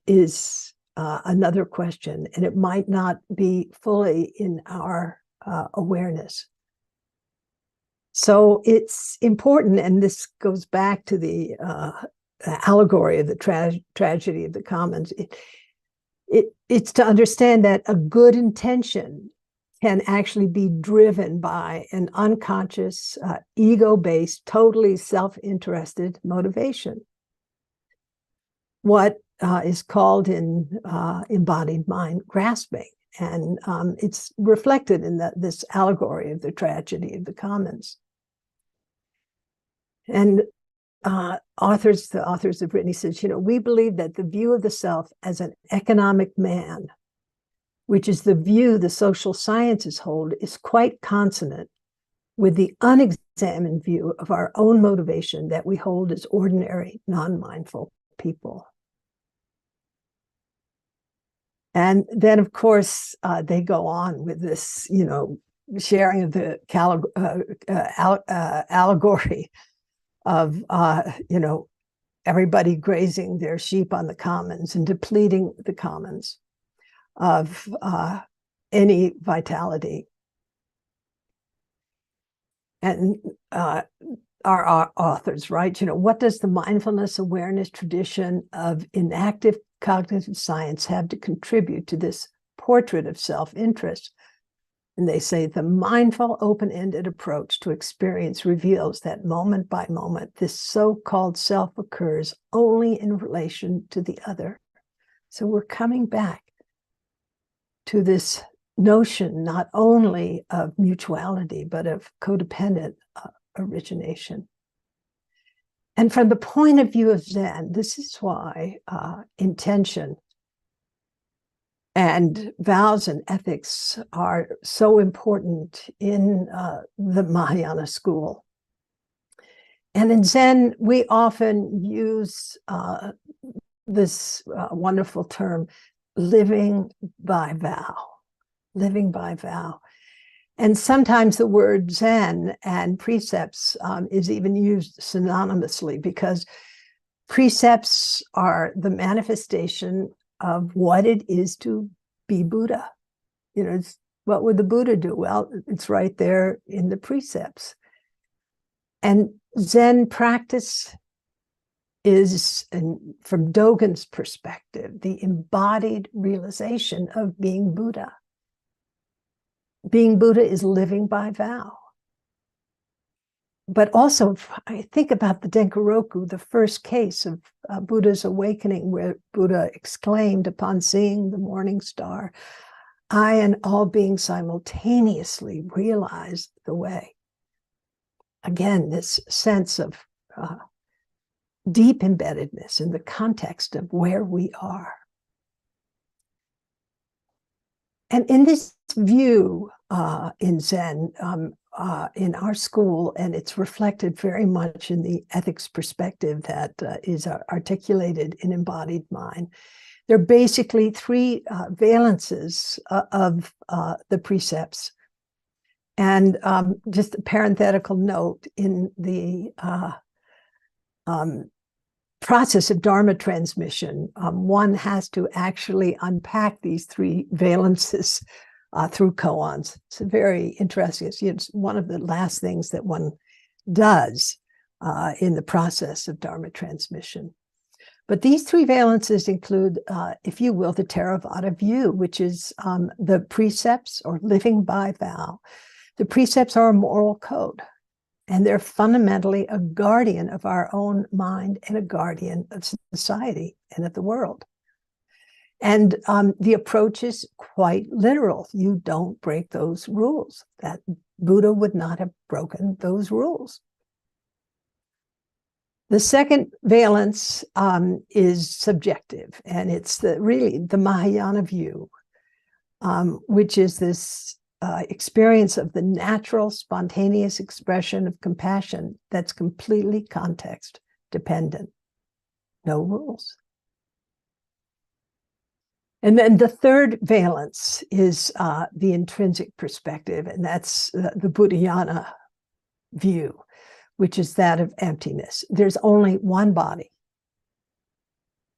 is another question, and it might not be fully in our awareness. So it's important, and this goes back to the allegory of the tragedy of the commons. It's to understand that a good intention can actually be driven by an unconscious, ego-based, totally self-interested motivation. What is called in Embodied Mind grasping, and it's reflected in this allegory of the tragedy of the commons. And the authors have written, he says, we believe that the view of the self as an economic man, which is the view the social sciences hold, is quite consonant with the unexamined view of our own motivation that we hold as ordinary, non-mindful people. And then, of course, they go on with this, sharing of the allegory of, everybody grazing their sheep on the commons and depleting the commons of any vitality. And our authors write, what does the mindfulness awareness tradition of inactive cognitive science have to contribute to this portrait of self-interest? And they say the mindful, open-ended approach to experience reveals that moment by moment, this so-called self occurs only in relation to the other. So we're coming back to this notion not only of mutuality, but of codependent origination. And from the point of view of Zen, this is why intention and vows and ethics are so important in the Mahayana school. And in Zen, we often use this wonderful term, living by vow, living by vow. And sometimes the word Zen and precepts is even used synonymously, because precepts are the manifestation of what it is to be Buddha. It's What would the Buddha do? Well, it's right there in the precepts. And Zen practice is, and from Dogen's perspective, the embodied realization of being Buddha. Being Buddha is living by vow. But also, if I think about the Denkaroku, the first case of Buddha's awakening, where Buddha exclaimed upon seeing the morning star, "I and all beings simultaneously realize the way." Again, this sense of deep embeddedness in the context of where we are. And in this view in Zen, in our school, and it's reflected very much in the ethics perspective that is articulated in Embodied Mind, there are basically three valences of the precepts. And just a parenthetical note, in the process of Dharma transmission, one has to actually unpack these three valences through koans. It's very interesting. It's one of the last things that one does in the process of Dharma transmission. But these three valences include, if you will, the Theravada view, which is the precepts or living by vow. The precepts are a moral code, and they're fundamentally a guardian of our own mind and a guardian of society and of the world. And the approach is quite literal. You don't break those rules. That Buddha would not have broken those rules. The second valence is subjective, and it's really the Mahayana view, which is this experience of the natural, spontaneous expression of compassion that's completely context dependent. No rules. And then the third valence is the intrinsic perspective, and that's the Buddhayana view, which is that of emptiness. There's only one body,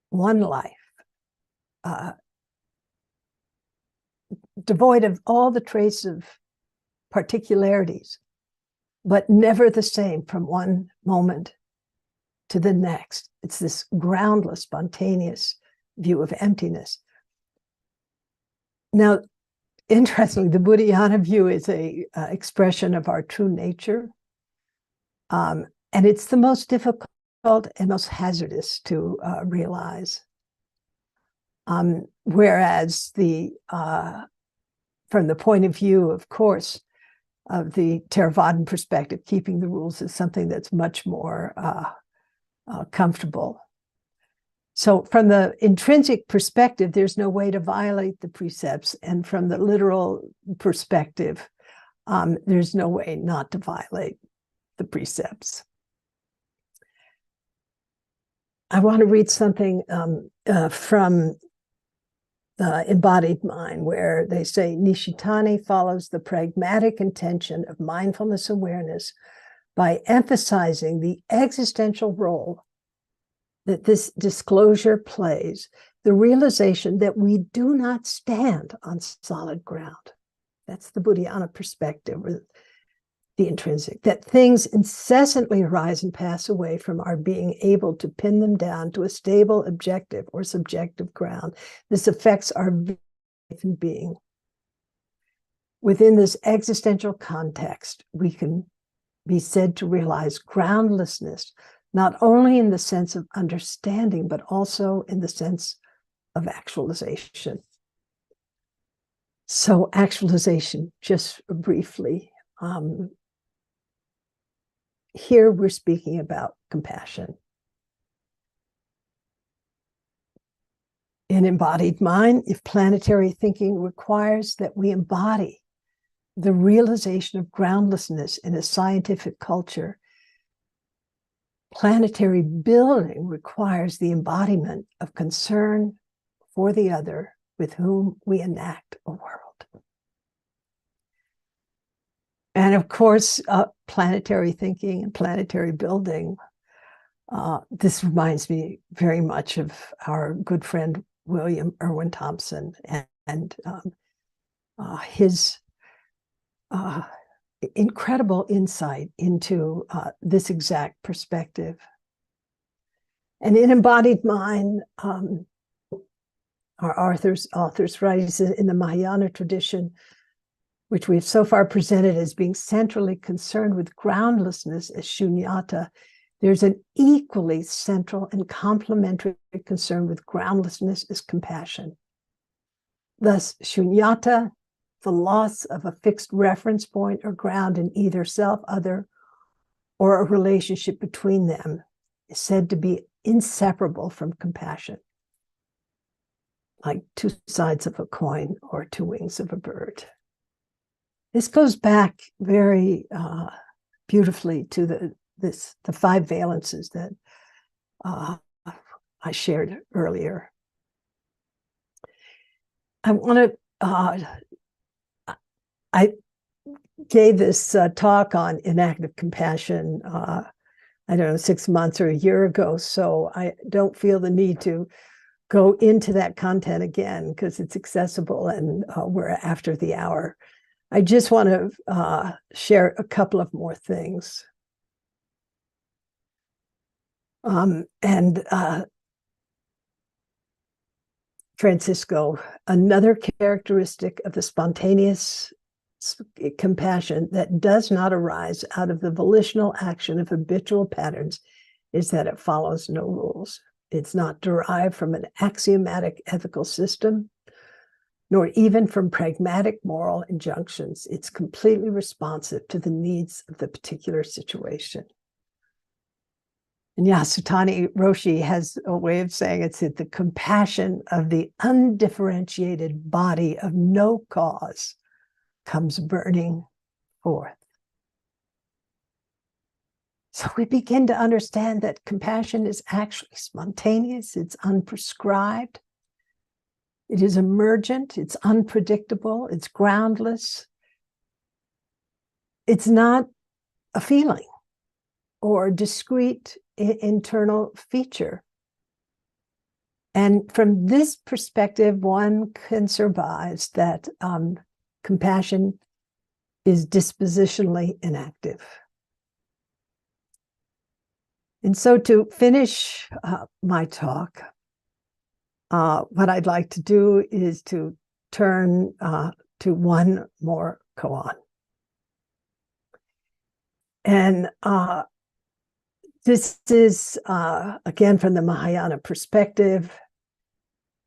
one life, devoid of all the trace of particularities, but never the same from one moment to the next. It's this groundless, spontaneous view of emptiness. Now, interestingly, the Buddhayana view is a expression of our true nature. And it's the most difficult and most hazardous to realize. Whereas from the point of view, of course, of the Theravadan perspective, keeping the rules is something that's much more comfortable. So from the intrinsic perspective, there's no way to violate the precepts. And from the literal perspective, there's no way not to violate the precepts. I want to read something from Embodied Mind, where they say Nishitani follows the pragmatic intention of mindfulness awareness by emphasizing the existential role that this disclosure plays, the realization that we do not stand on solid ground. That's the Buddhayana perspective, the intrinsic, that things incessantly arise and pass away from our being able to pin them down to a stable, objective, or subjective ground. This affects our life and being. Within this existential context, we can be said to realize groundlessness, not only in the sense of understanding, but also in the sense of actualization. So actualization, just briefly, here we're speaking about compassion. In Embodied Mind, if planetary thinking requires that we embody the realization of groundlessness in a scientific culture, planetary building requires the embodiment of concern for the other with whom we enact a world. And of course, planetary thinking and planetary building, this reminds me very much of our good friend William Irwin Thompson and his incredible insight into this exact perspective. And in Embodied Mind, our authors write in the Mahayana tradition, which we've so far presented as being centrally concerned with groundlessness as shunyata, there's an equally central and complementary concern with groundlessness as compassion. Thus, shunyata, the loss of a fixed reference point or ground in either self, other, or a relationship between them, is said to be inseparable from compassion, like two sides of a coin or two wings of a bird. This goes back very beautifully to the five valences that I shared earlier. I gave this talk on inactive compassion, I don't know, 6 months or a year ago, so I don't feel the need to go into that content again because it's accessible and we're after the hour. I just want to share a couple of more things. Francisco, another characteristic of the spontaneous compassion that does not arise out of the volitional action of habitual patterns is that it follows no rules. It's not derived from an axiomatic ethical system, nor even from pragmatic moral injunctions. It's completely responsive to the needs of the particular situation. And Yasutani Roshi has a way of saying it's the compassion of the undifferentiated body of no cause comes burning forth. So we begin to understand that compassion is actually spontaneous, it's unprescribed, it is emergent, it's unpredictable, it's groundless. It's not a feeling or discrete internal feature. And from this perspective, one can surmise that compassion is dispositionally inactive. And so to finish my talk, what I'd like to do is to turn to one more koan. And this is, again, from the Mahayana perspective.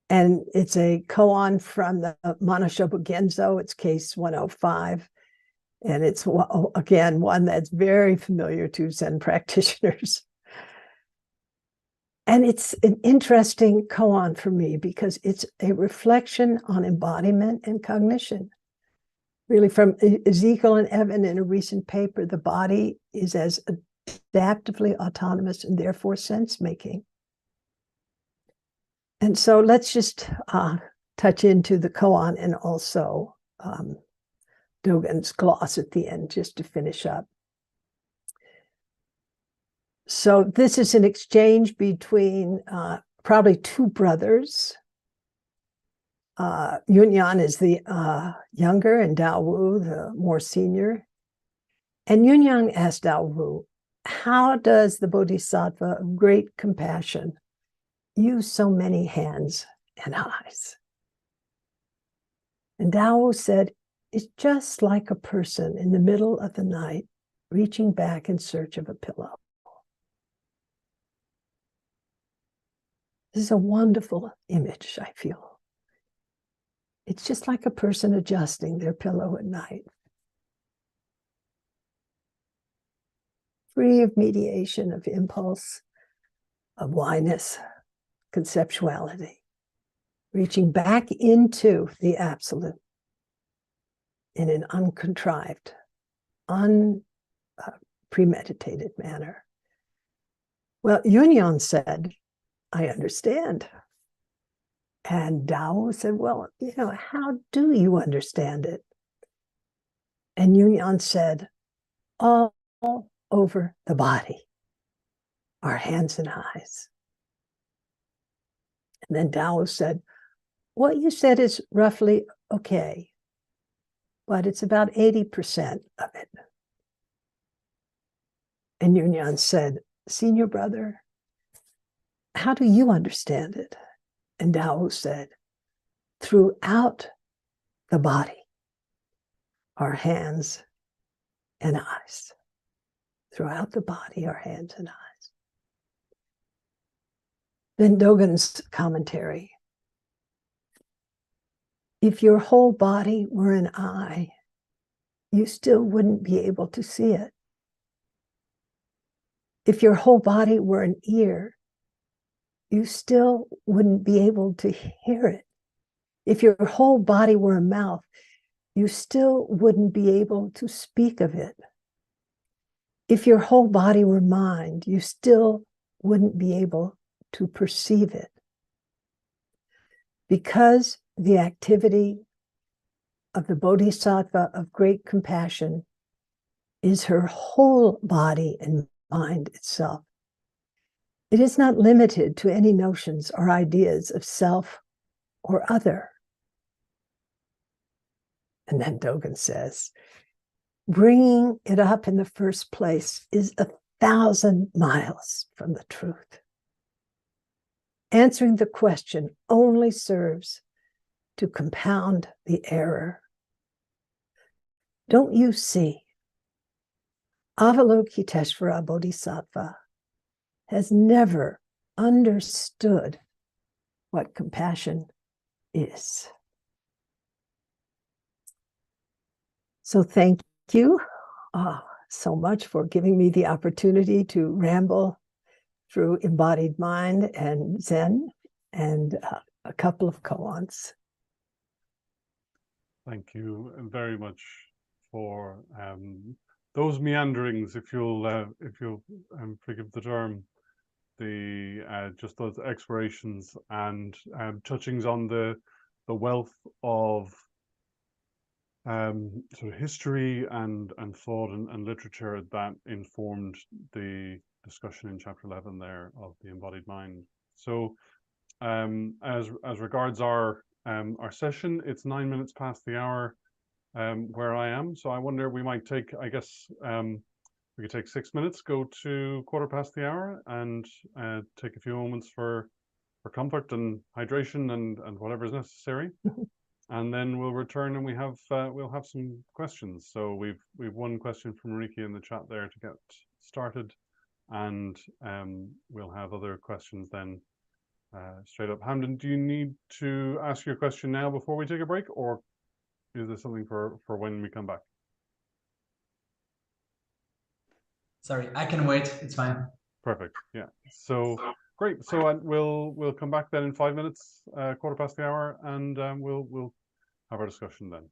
And it's a koan from the Manashobu Genzo. It's case 105. And it's, again, one that's very familiar to Zen practitioners. And it's an interesting koan for me because it's a reflection on embodiment and cognition. Really, from Ezekiel and Evan in a recent paper, the body is as adaptively autonomous and therefore sense-making. And so let's just touch into the koan and also Dogen's gloss at the end, just to finish up. So this is an exchange between probably two brothers. Yunyan is the younger and Dao Wu the more senior. And Yunyan asked Dao Wu, how does the Bodhisattva of great compassion use so many hands and eyes? And Dao Wu said, it's just like a person in the middle of the night reaching back in search of a pillow. This is a wonderful image, I feel. It's just like a person adjusting their pillow at night. Free of mediation, of impulse, of whyness, conceptuality. Reaching back into the absolute in an uncontrived, unpremeditated manner. Well, Yunyan said, I understand. And Dao said, well, how do you understand it? And Yunyan said, all over the body are hands and eyes. And then Dao said, what you said is roughly okay, but it's about 80% of it. And Yunyan said, Senior brother, how do you understand it? And Dao said, throughout the body are hands and eyes. Throughout the body are hands and eyes. Then Dogen's commentary. If your whole body were an eye, you still wouldn't be able to see it. If your whole body were an ear, you still wouldn't be able to hear it. If your whole body were a mouth, you still wouldn't be able to speak of it. If your whole body were mind, you still wouldn't be able to perceive it. Because the activity of the Bodhisattva of great compassion is her whole body and mind itself. It is not limited to any notions or ideas of self or other. And then Dogen says, bringing it up in the first place is 1,000 miles from the truth. Answering the question only serves to compound the error. Don't you see? Avalokiteshvara Bodhisattva has never understood what compassion is. So thank you so much for giving me the opportunity to ramble through Embodied Mind and Zen and a couple of koans. Thank you very much for those meanderings, if you'll forgive the term, just those explorations and touchings on the wealth of sort of history and thought and literature that informed the discussion in chapter 11 there of the Embodied Mind. So as regards our session, it's 9 minutes past the hour where I am. So I wonder, we might take, I guess, we could take 6 minutes, go to quarter past the hour, and take a few moments for comfort and hydration and whatever is necessary. And then we'll return and we'll have some questions. So we've one question from Mariki in the chat there to get started, and we'll have other questions then straight up. Hamden, do you need to ask your question now before we take a break, or is there something for when we come back? Sorry, I can wait. It's fine. Perfect. Yeah. So great. So we'll come back then in 5 minutes, quarter past the hour, and we'll have our discussion then.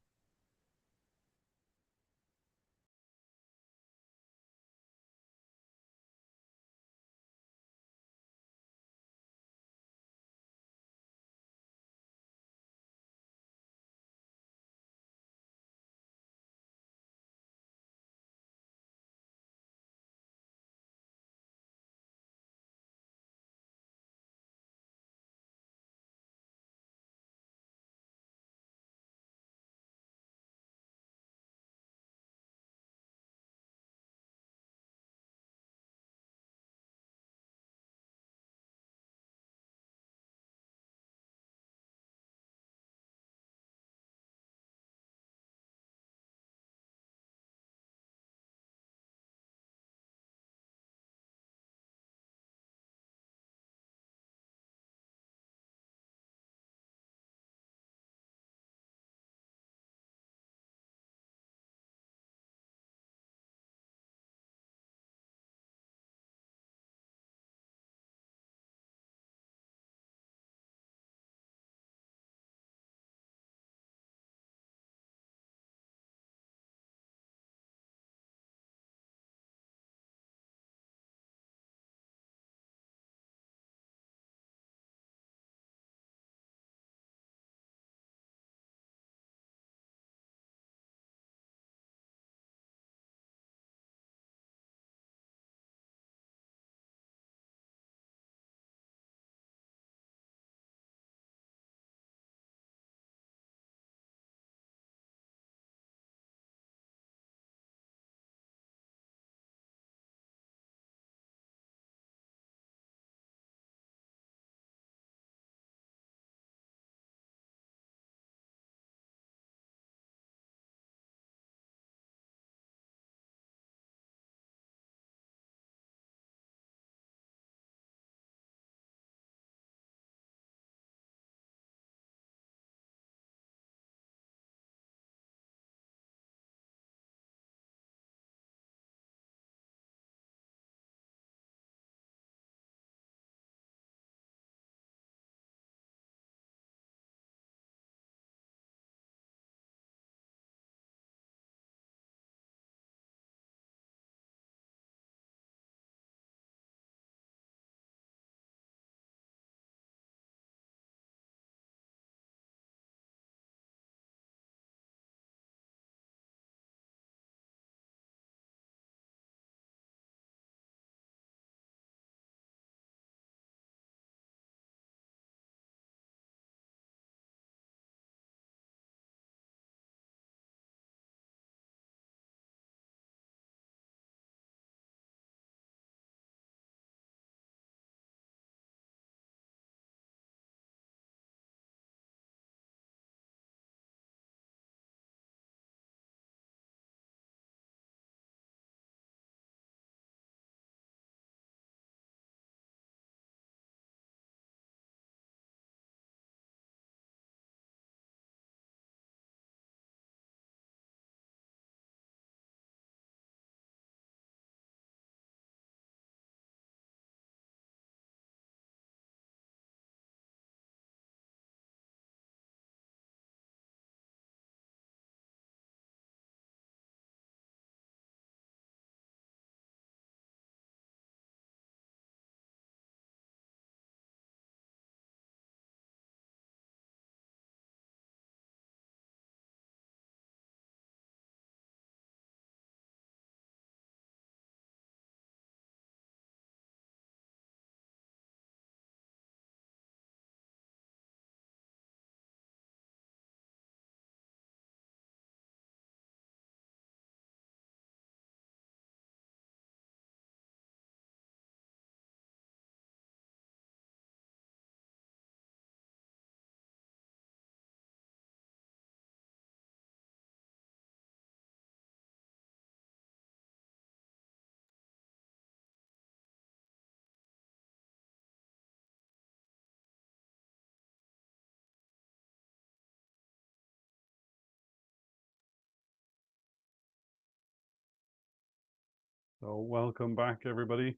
So welcome back, everybody.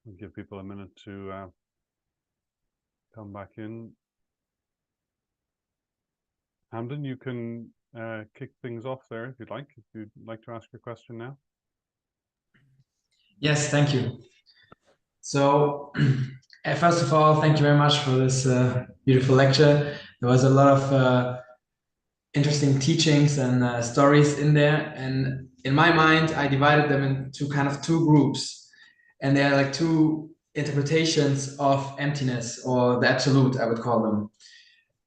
I'll give people a minute to come back in. Hamden, you can kick things off there if you'd like. If you'd like to ask your question now. Yes, thank you. So, first of all, thank you very much for this beautiful lecture. There was a lot of interesting teachings and stories in there. And in my mind, I divided them into kind of two groups. And they are like two interpretations of emptiness, or the absolute, I would call them.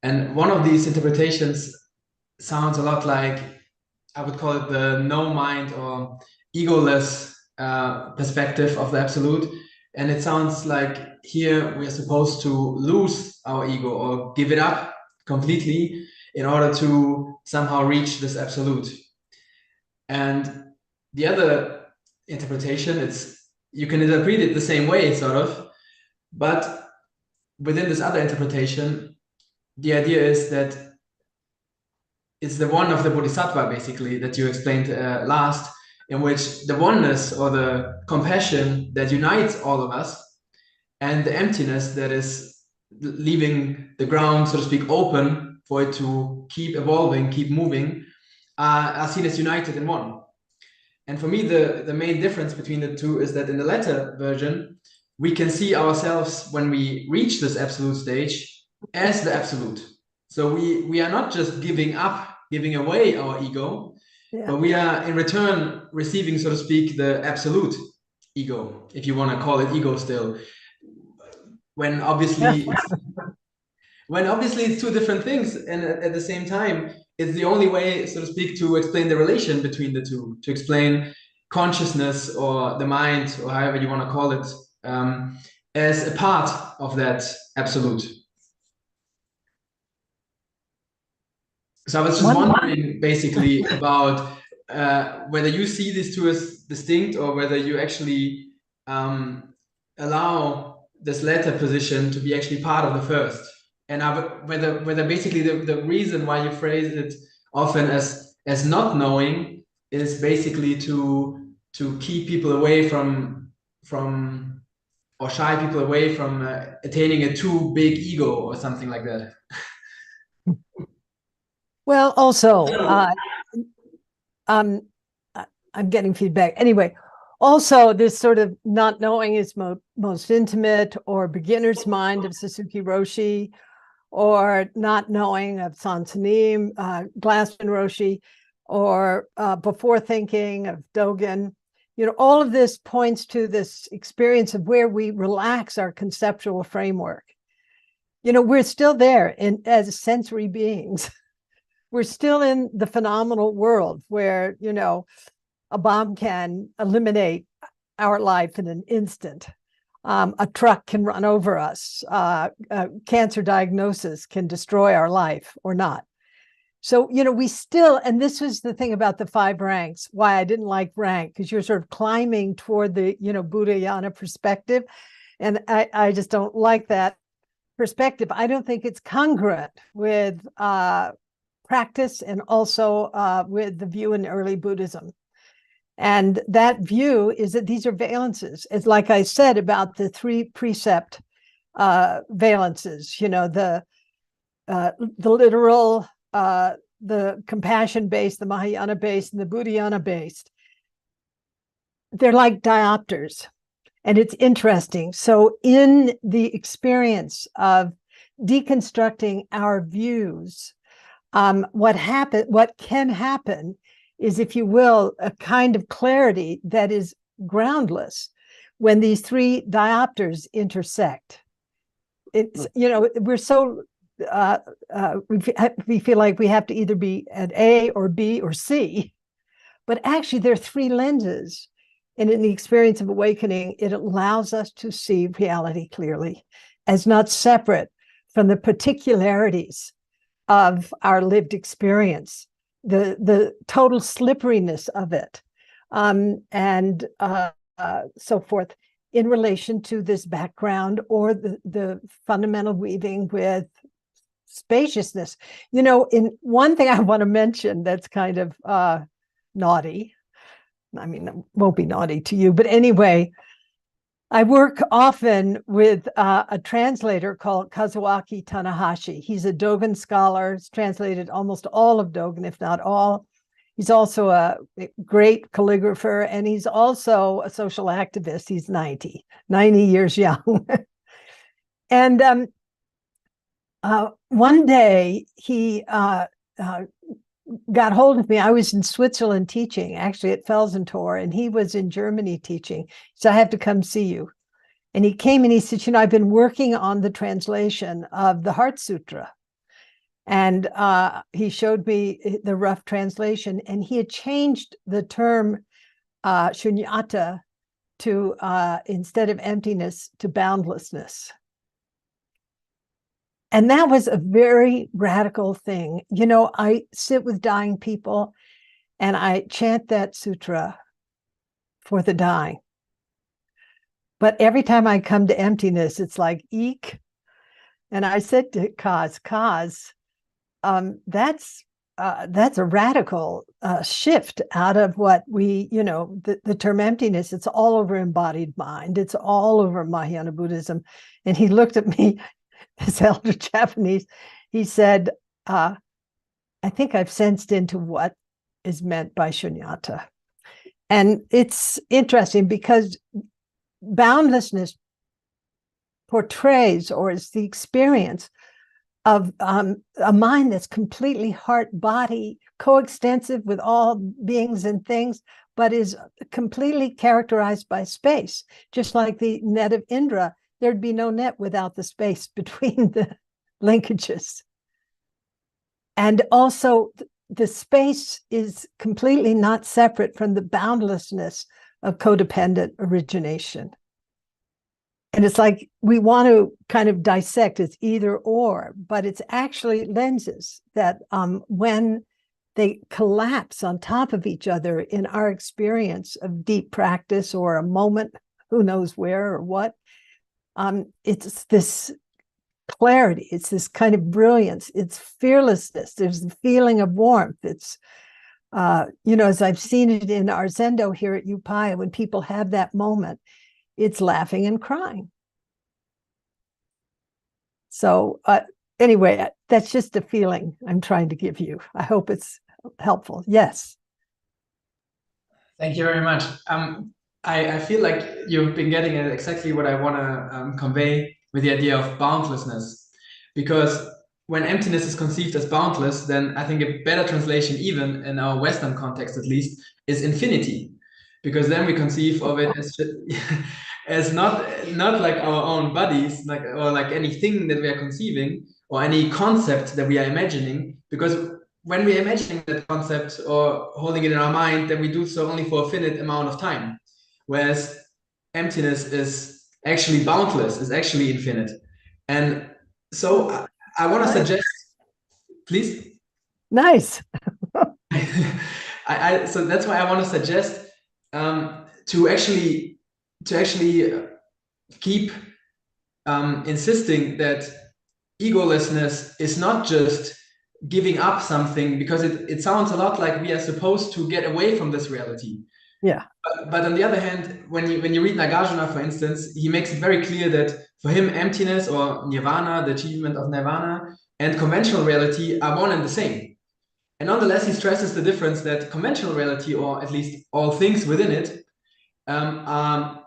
And one of these interpretations sounds a lot like, I would call it the no mind or egoless perspective of the absolute. And it sounds like here we are supposed to lose our ego or give it up completely in order to somehow reach this absolute. And the other interpretation, you can interpret it the same way, sort of, but within this other interpretation, the idea is that it's the one of the bodhisattva, basically, that you explained last, in which the oneness or the compassion that unites all of us and the emptiness that is leaving the ground, so to speak, open for it to keep evolving, keep moving, are seen as united in one. And for me, the main difference between the two is that in the latter version, we can see ourselves when we reach this absolute stage as the absolute. So we are not just giving away our ego, but we are in return receiving, so to speak, the absolute ego, if you want to call it ego still. When obviously it's two different things, and at the same time, it's the only way, so to speak, to explain the relation between the two, to explain consciousness or the mind, or however you want to call it, as a part of that absolute. So I was just wondering, basically, about whether you see these two as distinct, or whether you actually allow this latter position to be actually part of the first, and whether basically the reason why you phrase it often as not knowing is basically to keep people away from or shy people away from attaining a too big ego or something like that. Well, also, I'm getting feedback. Anyway, also this sort of not knowing is most intimate, or beginner's mind of Suzuki Roshi, or not knowing of Sansanim, Glassman Roshi, or before thinking of Dogen. You know, all of this points to this experience of where we relax our conceptual framework. You know, we're still there as sensory beings. We're still in the phenomenal world where, you know, a bomb can eliminate our life in an instant. A truck can run over us. Cancer diagnosis can destroy our life or not. So, you know, we still, and this was the thing about the 5 ranks, why I didn't like rank, because you're sort of climbing toward the, you know, Buddhayana perspective. And I just don't like that perspective. I don't think it's congruent with practice, and also with the view in early Buddhism. And that view is that these are valences. It's like I said about the 3 precept valences, you know, the literal, the compassion-based, the Mahayana-based, and the Buddhayana-based. They're like diopters. And it's interesting. So in the experience of deconstructing our views, what can happen is, if you will, a kind of clarity that is groundless when these 3 diopters intersect. It's, you know, we're so we feel like we have to either be at A or B or C, but actually there are 3 lenses. And in the experience of awakening, it allows us to see reality clearly as not separate from the particularities of our lived experience, the total slipperiness of it, and so forth, in relation to this background, or the fundamental weaving with spaciousness. You know, in one thing I want to mention that's kind of naughty, I mean, it won't be naughty to you, but anyway, I work often with a translator called Kazuaki Tanahashi. He's a Dogen scholar. He's translated almost all of Dogen, if not all. He's also a great calligrapher, and he's also a social activist. He's 90 years young. And one day he got hold of me. I was in Switzerland teaching, actually at Felsentor, and he was in Germany teaching. So I have to come see you. And he came and he said, I've been working on the translation of the Heart Sutra. And he showed me the rough translation, and he had changed the term shunyata to, instead of emptiness, to boundlessness. And that was a very radical thing. I sit with dying people and I chant that sutra for the dying. But every time I come to emptiness, it's like, eek. And I said to Kaz, that's a radical shift out of what we, the term emptiness. It's all over embodied mind. It's all over Mahayana Buddhism. And he looked at me, this elder Japanese, he said, I think I've sensed into what is meant by shunyata. And it's interesting because boundlessness portrays, or is the experience of a mind that's completely heart-body, coextensive with all beings and things, but is completely characterized by space. Just like the net of Indra, there'd be no net without the space between the linkages. And also, the space is completely not separate from the boundlessness of codependent origination. And it's like we want to kind of dissect it's either or, but it's actually lenses that when they collapse on top of each other in our experience of deep practice or a moment, who knows where or what, it's this clarity, it's this kind of brilliance, it's fearlessness, there's the feeling of warmth. It's, as I've seen it in our Zendo here at Upaya, when people have that moment, it's laughing and crying. So anyway, that's just a feeling I'm trying to give you. I hope it's helpful. Yes. Thank you very much. I feel like you've been getting at exactly what I want to convey with the idea of boundlessness. Because when emptiness is conceived as boundless, then I think a better translation, even in our Western context at least, is infinity. Because then we conceive of it as not like our own bodies, or like anything that we are conceiving, or any concept that we are imagining. Because when we are imagining that concept or holding it in our mind, then we do so only for a finite amount of time. Whereas emptiness is actually boundless, is actually infinite. And so I want to suggest, please. Nice. So that's why I want to suggest to actually keep insisting that egolessness is not just giving up something, because it sounds a lot like we are supposed to get away from this reality. Yeah. But on the other hand, when you read Nagarjuna, for instance, he makes it very clear that for him, emptiness or nirvana, the achievement of nirvana, and conventional reality are one and the same. And nonetheless, he stresses the difference that conventional reality, or at least all things within it, are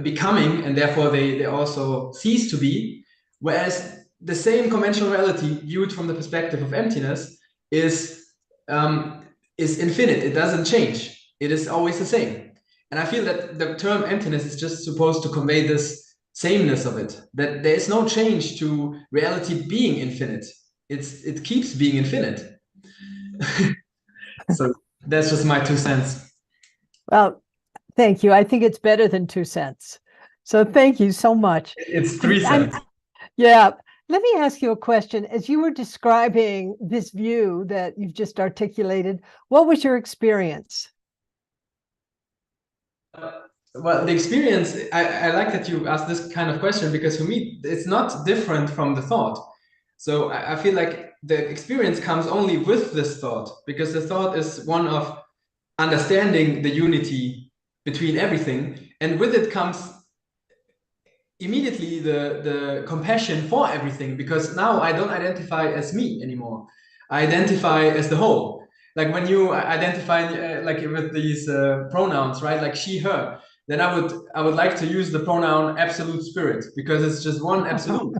becoming, and therefore they also cease to be, whereas the same conventional reality viewed from the perspective of emptiness is infinite. It doesn't change. It is always the same. And I feel that the term emptiness is just supposed to convey this sameness of it, that there is no change to reality being infinite. It keeps being infinite. So that's just my 2 cents. Well, thank you. I think it's better than 2 cents. So thank you so much. It's 3 cents. Yeah. Let me ask you a question. As you were describing this view that you've just articulated, what was your experience? Well, the experience, I like that you asked this kind of question, because for me, it's not different from the thought. So I feel like the experience comes only with this thought, because the thought is one of understanding the unity between everything. And with it comes immediately the compassion for everything, because now I don't identify as me anymore. I identify as the whole. Like when you identify like with these pronouns, right? Like she, her, then I would like to use the pronoun absolute spirit, because it's just one absolute.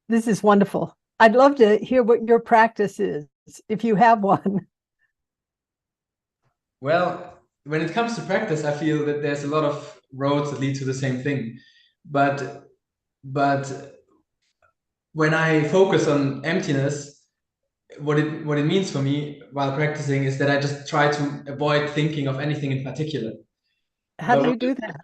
This is wonderful. I'd love to hear what your practice is, if you have one. Well, when it comes to practice, I feel that there's a lot of roads that lead to the same thing. But when I focus on emptiness, what it means for me while practicing is that I just try to avoid thinking of anything in particular. How But do you do that?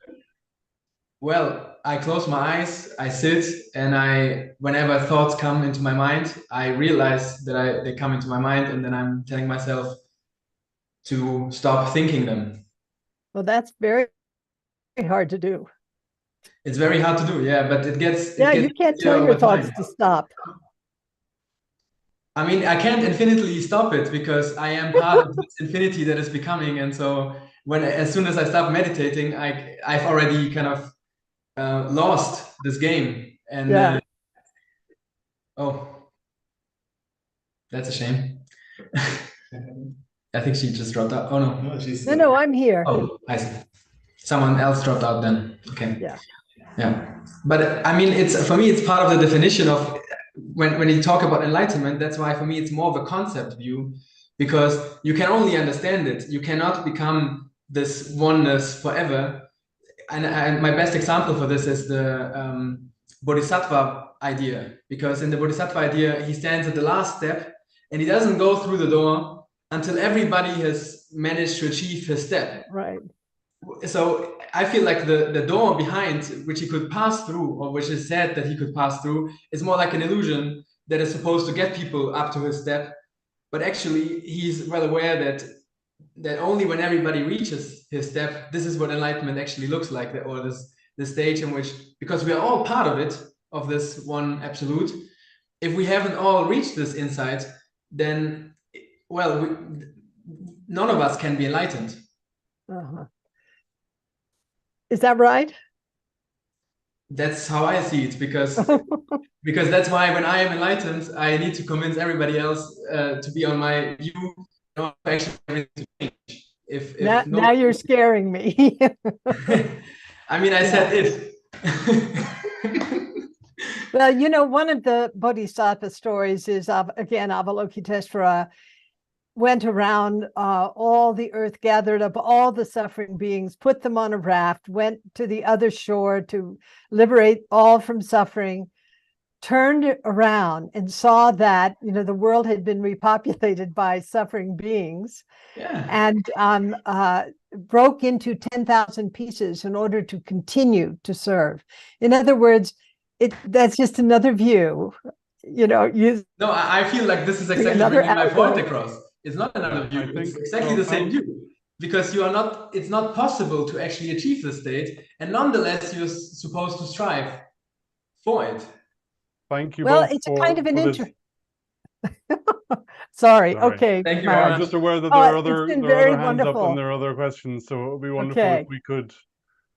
well, I close my eyes, I sit, and whenever thoughts come into my mind, I realize that they come into my mind, and then I'm telling myself to stop thinking them. Well, that's very hard to do. It's very hard to do, yeah, but it gets you can't easier tell your over thoughts time. to stop. I mean, I can't infinitely stop it, because I am part of this infinity that is becoming, and so as soon as I stop meditating, I've already kind of lost this game. And Yeah. oh, that's a shame. I think she just dropped out. Oh no, No, I'm here. Oh, I see. Someone else dropped out then. Okay. Yeah. But I mean, for me, it's part of the definition of when you talk about enlightenment. That's why for me, it's more of a concept view, because you can only understand it. You cannot become this oneness forever. And my best example for this is the Bodhisattva idea, because in the Bodhisattva idea, he stands at the last step and he doesn't go through the door until everybody has managed to achieve his step. Right. So I feel like the door behind, which he could pass through, or which is said that he could pass through, is more like an illusion that is supposed to get people up to his step. But actually, he's well aware that only when everybody reaches his step, this is what enlightenment actually looks like, or this stage in which, because we are all part of it, of this one absolute, if we haven't all reached this insight, then, well, none of us can be enlightened. Is that right? That's how I see it, because that's why when I am enlightened, I need to convince everybody else to be on my view. Actually, to change. If now you're scaring me. I mean, I said it. Well, one of the Bodhisattva stories is again Avalokiteshvara went around all the earth, gathered up all the suffering beings, put them on a raft, went to the other shore to liberate all from suffering, turned around and saw that the world had been repopulated by suffering beings, and broke into 10,000 pieces in order to continue to serve. In other words, that's just another view. No, I feel like this is exactly bringing my point across. It's not another view. It's exactly the same view, because it's not possible to actually achieve this state, and nonetheless you're supposed to strive for it. Thank you. Well, it's a kind of an Sorry. Okay. Thank you. I'm just aware that there are other hands up and there are other questions, so it would be wonderful if we could.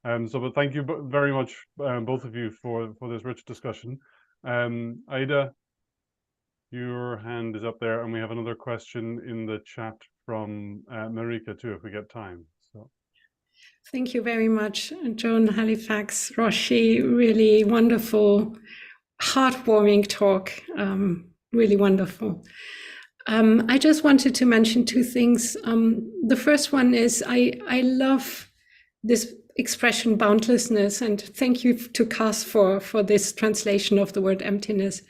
But thank you very much, both of you, for this rich discussion. Aida, your hand is up there, and we have another question in the chat from Marika too, if we get time. So, thank you very much, Joan Halifax, Roshi. Really wonderful, heartwarming talk. Really wonderful. I just wanted to mention two things. The first one is I love this expression boundlessness, and thank you to Cass for this translation of the word emptiness.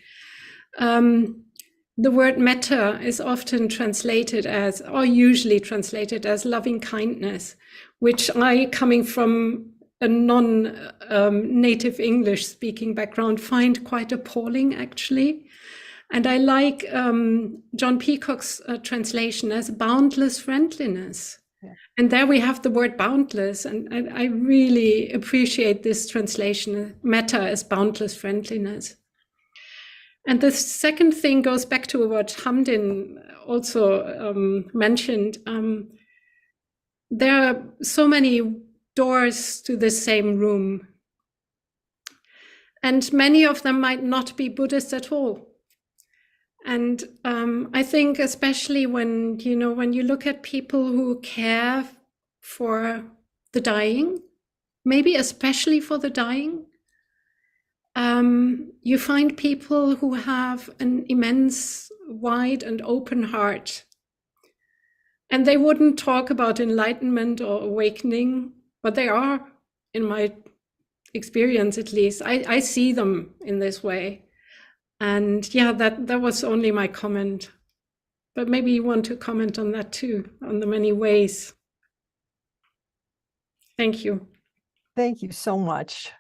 The word metta is often translated as, or usually translated as, loving kindness, which I, coming from a non-native English speaking background, find quite appalling, actually. And I like John Peacock's translation as boundless friendliness. Yeah. And there we have the word boundless, and I really appreciate this translation, metta as boundless friendliness. And the second thing goes back to what Hamdin also mentioned. There are so many doors to the same room. And many of them might not be Buddhist at all. And I think especially when you look at people who care for the dying, maybe especially for the dying, you find people who have an immense, wide and open heart. And they wouldn't talk about enlightenment or awakening, but they are, in my experience at least. I see them in this way. And yeah, that was only my comment. But maybe you want to comment on that too, on the many ways. Thank you. Thank you so much.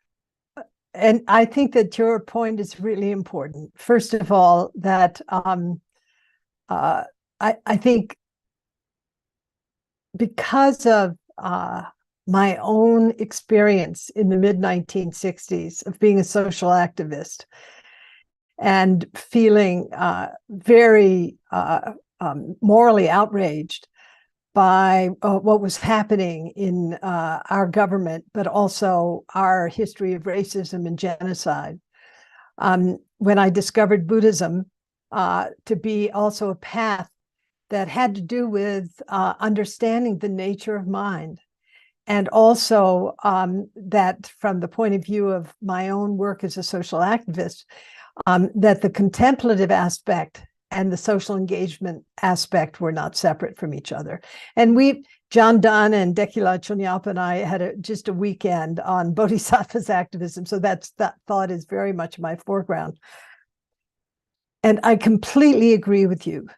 And I think that your point is really important. First of all, that I think because of my own experience in the mid-1960s of being a social activist and feeling very morally outraged by what was happening in our government, but also our history of racism and genocide. When I discovered Buddhism to be also a path that had to do with understanding the nature of mind, and also that from the point of view of my own work as a social activist, that the contemplative aspect and the social engagement aspect were not separate from each other. And John Donne and Dekila Chonyalpa and I had just a weekend on Bodhisattva's activism. So that thought is very much my foreground. And I completely agree with you.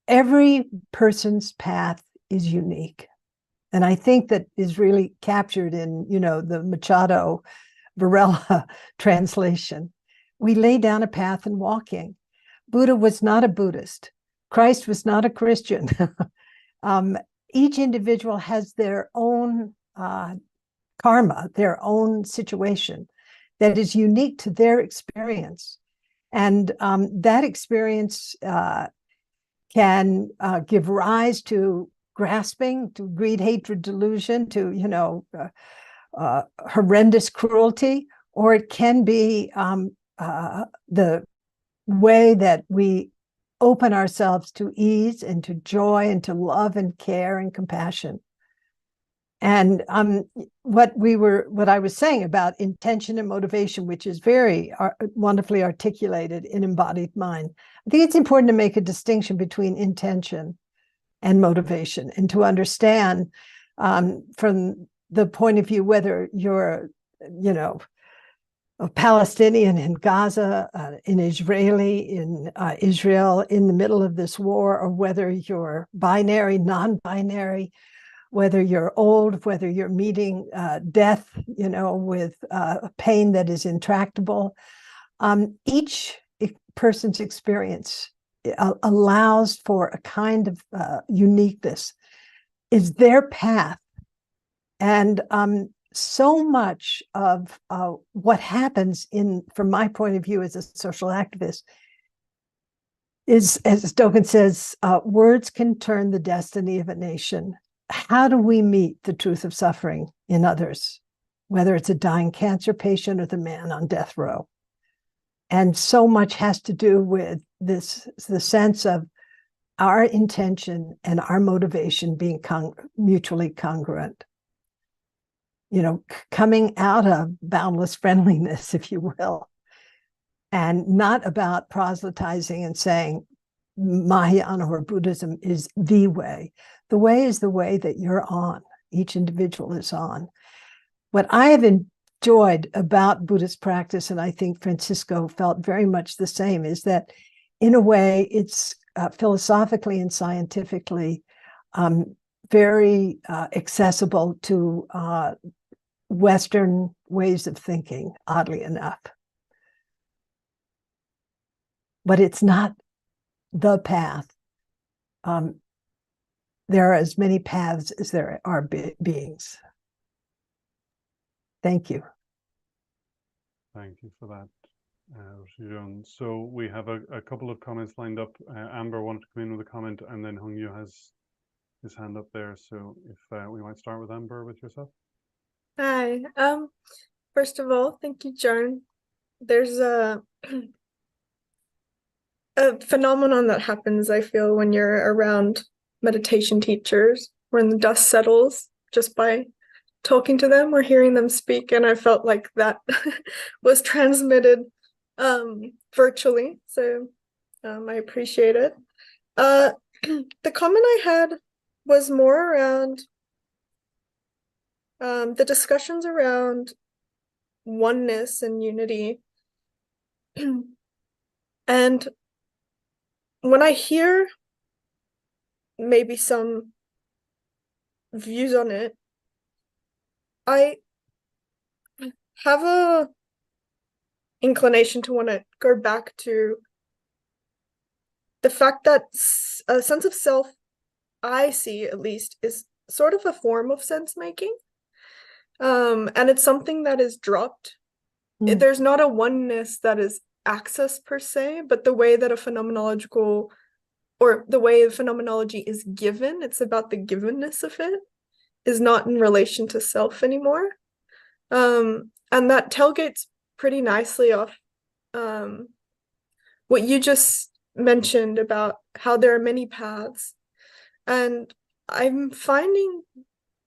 Every person's path is unique. And I think that is really captured in, the Machado Varela translation. We lay down a path in walking. Buddha was not a Buddhist. Christ was not a Christian. Each individual has their own karma, their own situation that is unique to their experience. And that experience can give rise to grasping, to greed, hatred, delusion, to, horrendous cruelty, or it can be the way that we open ourselves to ease and to joy and to love and care and compassion. And what I was saying about intention and motivation, which is very wonderfully articulated in Embodied Mind, I think it's important to make a distinction between intention and motivation, and to understand from the point of view whether you're, a Palestinian in Gaza, an Israeli in Israel in the middle of this war, or whether you're binary, non-binary, whether you're old, whether you're meeting death, with pain that is intractable. Each person's experience allows for a kind of uniqueness, is their path. And so much of what happens from my point of view as a social activist is, as Dogen says, words can turn the destiny of a nation. How do we meet the truth of suffering in others, whether it's a dying cancer patient or the man on death row? And so much has to do with the sense of our intention and our motivation being mutually congruent. Coming out of boundless friendliness, if you will, and not about proselytizing and saying Mahayana or Buddhism is the way. The way is the way that you're on. Each individual is on. What I have enjoyed about Buddhist practice, and I think Francisco felt very much the same, is that in a way it's philosophically and scientifically very accessible to Western ways of thinking, oddly enough. But it's not the path. There are as many paths as there are beings. Thank you. Thank you for that Roshi Joan. So we have a couple of comments lined up. Amber wanted to come in with a comment, and then Hung Yu has his hand up there. So if we might start with Amber, with yourself. Hi. First of all, thank you, Joan. There's a phenomenon that happens, I feel, when you're around meditation teachers, when the dust settles just by talking to them or hearing them speak, and I felt like that was transmitted virtually. So I appreciate it. The comment I had was more around the discussions around oneness and unity. And when I hear maybe some views on it, I have a inclination to want to go back to the fact that a sense of self, I see at least, is sort of a form of sense making. And it's something that is dropped. There's not a oneness that is accessed per se, but the way that a phenomenological, or the way the phenomenology is given, it's about the givenness of it, is not in relation to self anymore. And that tailgates pretty nicely off what you just mentioned about how there are many paths. And I'm finding,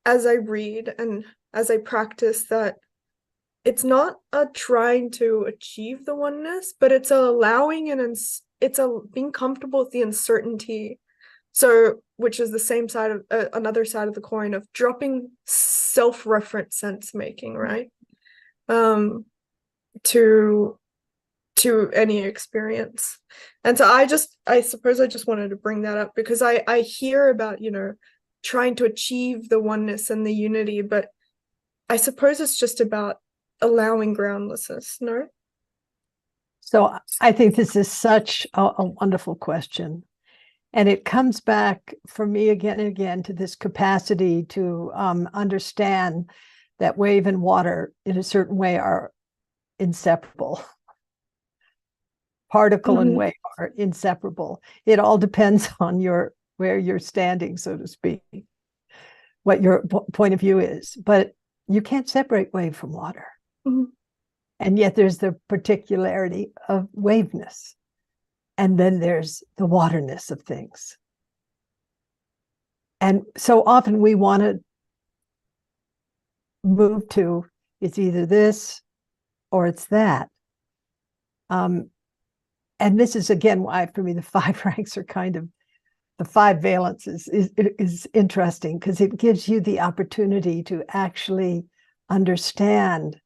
as I read and as I practice, that it's not a trying to achieve the oneness, but it's a allowing and it's a being comfortable with the uncertainty. So, which is the same side of another side of the coin of dropping self-referent sense making, right? To any experience. And so I suppose I just wanted to bring that up because I hear about, trying to achieve the oneness and the unity, but I suppose it's just about allowing groundlessness, no? So I think this is such a wonderful question. And it comes back for me again and again to this capacity to understand that wave and water in a certain way are inseparable. Particle and wave are inseparable. It all depends on where you're standing, so to speak, what your point of view is. But you can't separate wave from water. And yet there's the particularity of waveness. And then there's the waterness of things. And so often we want to move to, it's either this or it's that. And this is, again, why for me the 5 ranks are kind of, the 5 valences is interesting, because it gives you the opportunity to actually understand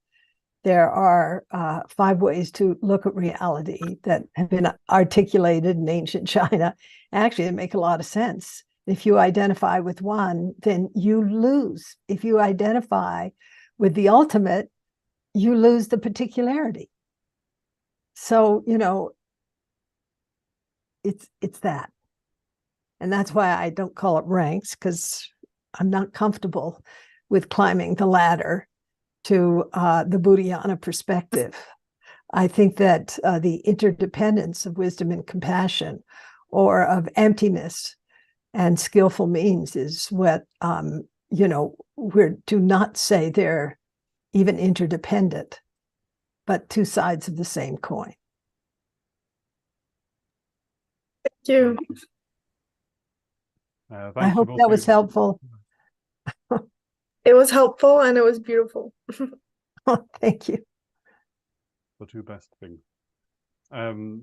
there are 5 ways to look at reality that have been articulated in ancient China. Actually, they make a lot of sense. If you identify with one, then you lose. If you identify with the ultimate, you lose the particularity. So, it's that. And that's why I don't call it ranks, because I'm not comfortable with climbing the ladder to the Buddhayana perspective. I think that the interdependence of wisdom and compassion, or of emptiness and skillful means, is what, we're to not say they're even interdependent, but 2 sides of the same coin. Thank you. I hope that was helpful. It was helpful and it was beautiful. Oh, thank you. The 2 best things.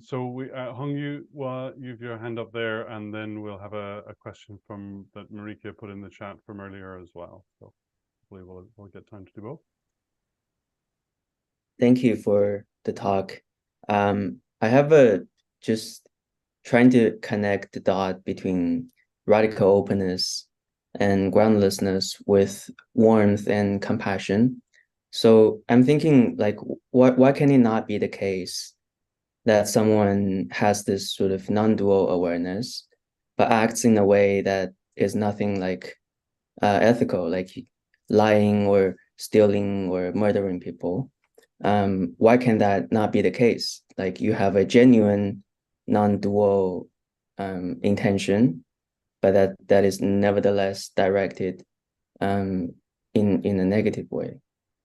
So we, Hung Yu, well, you have your hand up there, and then we'll have a question that Marika put in the chat from earlier as well. So hopefully we'll get time to do both. Thank you for the talk. I have just trying to connect the dot between radical openness and groundlessness with warmth and compassion. So I'm thinking, like, why can it not be the case that someone has this sort of non-dual awareness, but acts in a way that is nothing like ethical, like lying or stealing or murdering people, why can that not be the case? Like you have a genuine non-dual intention, but that is nevertheless directed in a negative way.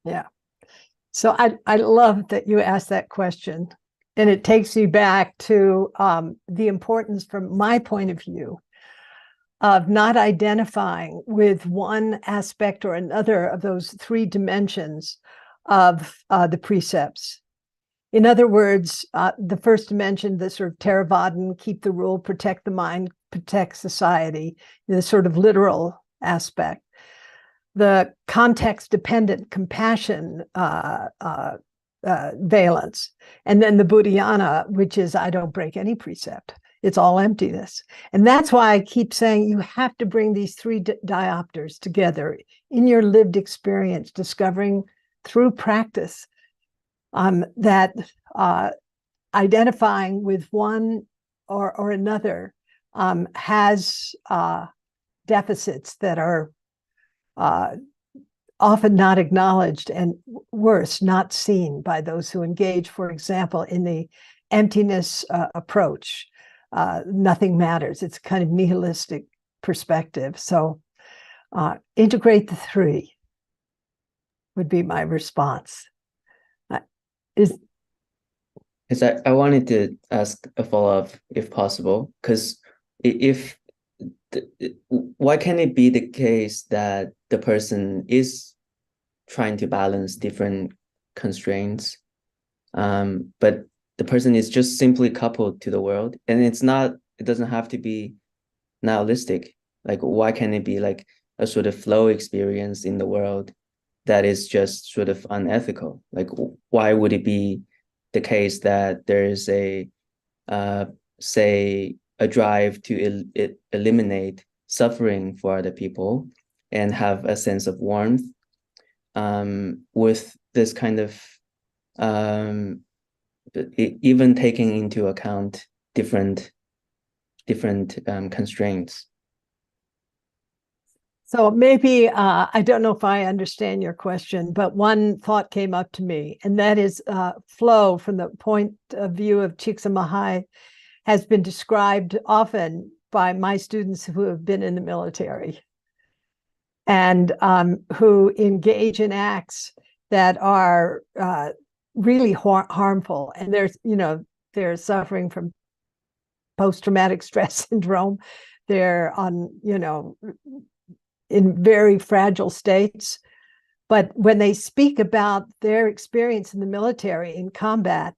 Yeah. So I love that you asked that question. And it takes me back to the importance, from my point of view, of not identifying with one aspect or another of those three dimensions of the precepts. In other words, the first dimension, the sort of Theravadan, keep the rule, protect the mind, protect society, the sort of literal aspect. The context-dependent compassion valence, and then the Buddhayana, which is I don't break any precept. It's all emptiness. And that's why I keep saying you have to bring these three diopters together in your lived experience, discovering through practice that identifying with one or another has deficits that are often not acknowledged, and worse, not seen by those who engage, for example, in the emptiness approach. Nothing matters. It's a kind of nihilistic perspective. So integrate the three would be my response. I wanted to ask a follow-up, if possible, because why can't it be the case that the person is trying to balance different constraints, but the person is just simply coupled to the world, and it doesn't have to be nihilistic. Like, why can't it be like a sort of flow experience in the world that is just sort of unethical? Like, why would it be the case that there is say a drive to eliminate suffering for other people and have a sense of warmth with this kind of even taking into account different constraints? So maybe, I don't know if I understand your question, but one thought came up to me, and that is flow from the point of view of Csikszentmihalyi has been described often by my students who have been in the military and who engage in acts that are really harmful. And they're suffering from post-traumatic stress syndrome. They're in very fragile states. But when they speak about their experience in the military, in combat,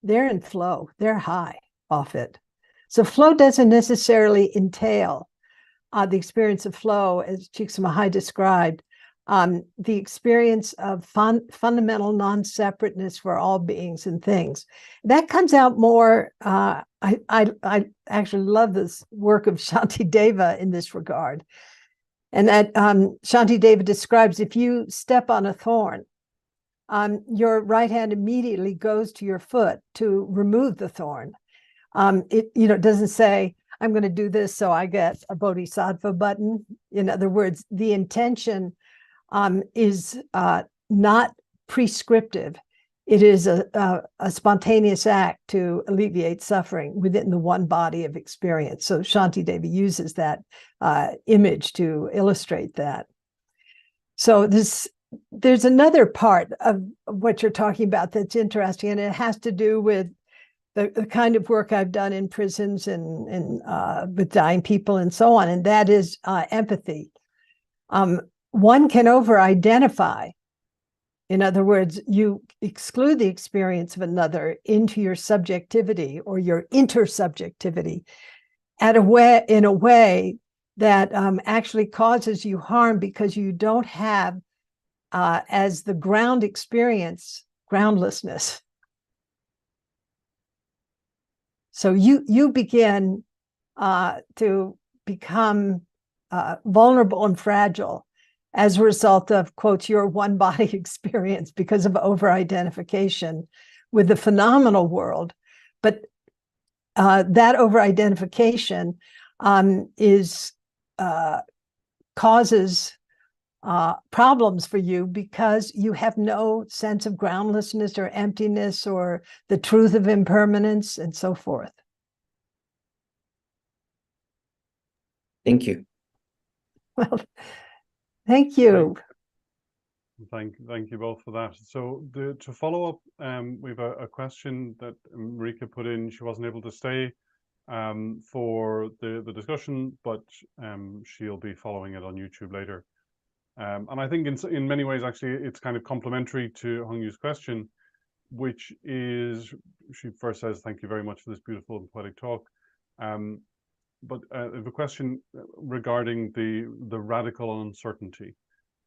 they're in flow, they're high off it. So flow doesn't necessarily entail the experience of flow, as Csikszentmihalyi described, the experience of fundamental non-separateness for all beings and things. That comes out more, I actually love this work of Shantideva in this regard. And that Shantideva describes, if you step on a thorn, your right hand immediately goes to your foot to remove the thorn. It doesn't say, I'm going to do this so I get a bodhisattva button. In other words, the intention is not prescriptive. It is a spontaneous act to alleviate suffering within the one body of experience. So Shantideva uses that image to illustrate that. So there's another part of what you're talking about that's interesting, and it has to do with the kind of work I've done in prisons and with dying people and so on, and that is empathy. One can over-identify. In other words, you exclude the experience of another into your subjectivity or your intersubjectivity in a way that actually causes you harm, because you don't have as the ground experience groundlessness. So you begin to become vulnerable and fragile as a result of, quotes, your one body experience, because of over-identification with the phenomenal world. But that over-identification causes problems for you because you have no sense of groundlessness or emptiness or the truth of impermanence and so forth. Thank you. Well, thank you. Thank you both for that. So to follow up, we've a question that Marika put in. She wasn't able to stay for the discussion, but she'll be following it on YouTube later. And I think in many ways, actually, it's kind of complementary to Hongyu's question, which is, she first says, thank you very much for this beautiful and poetic talk. But the question regarding the radical uncertainty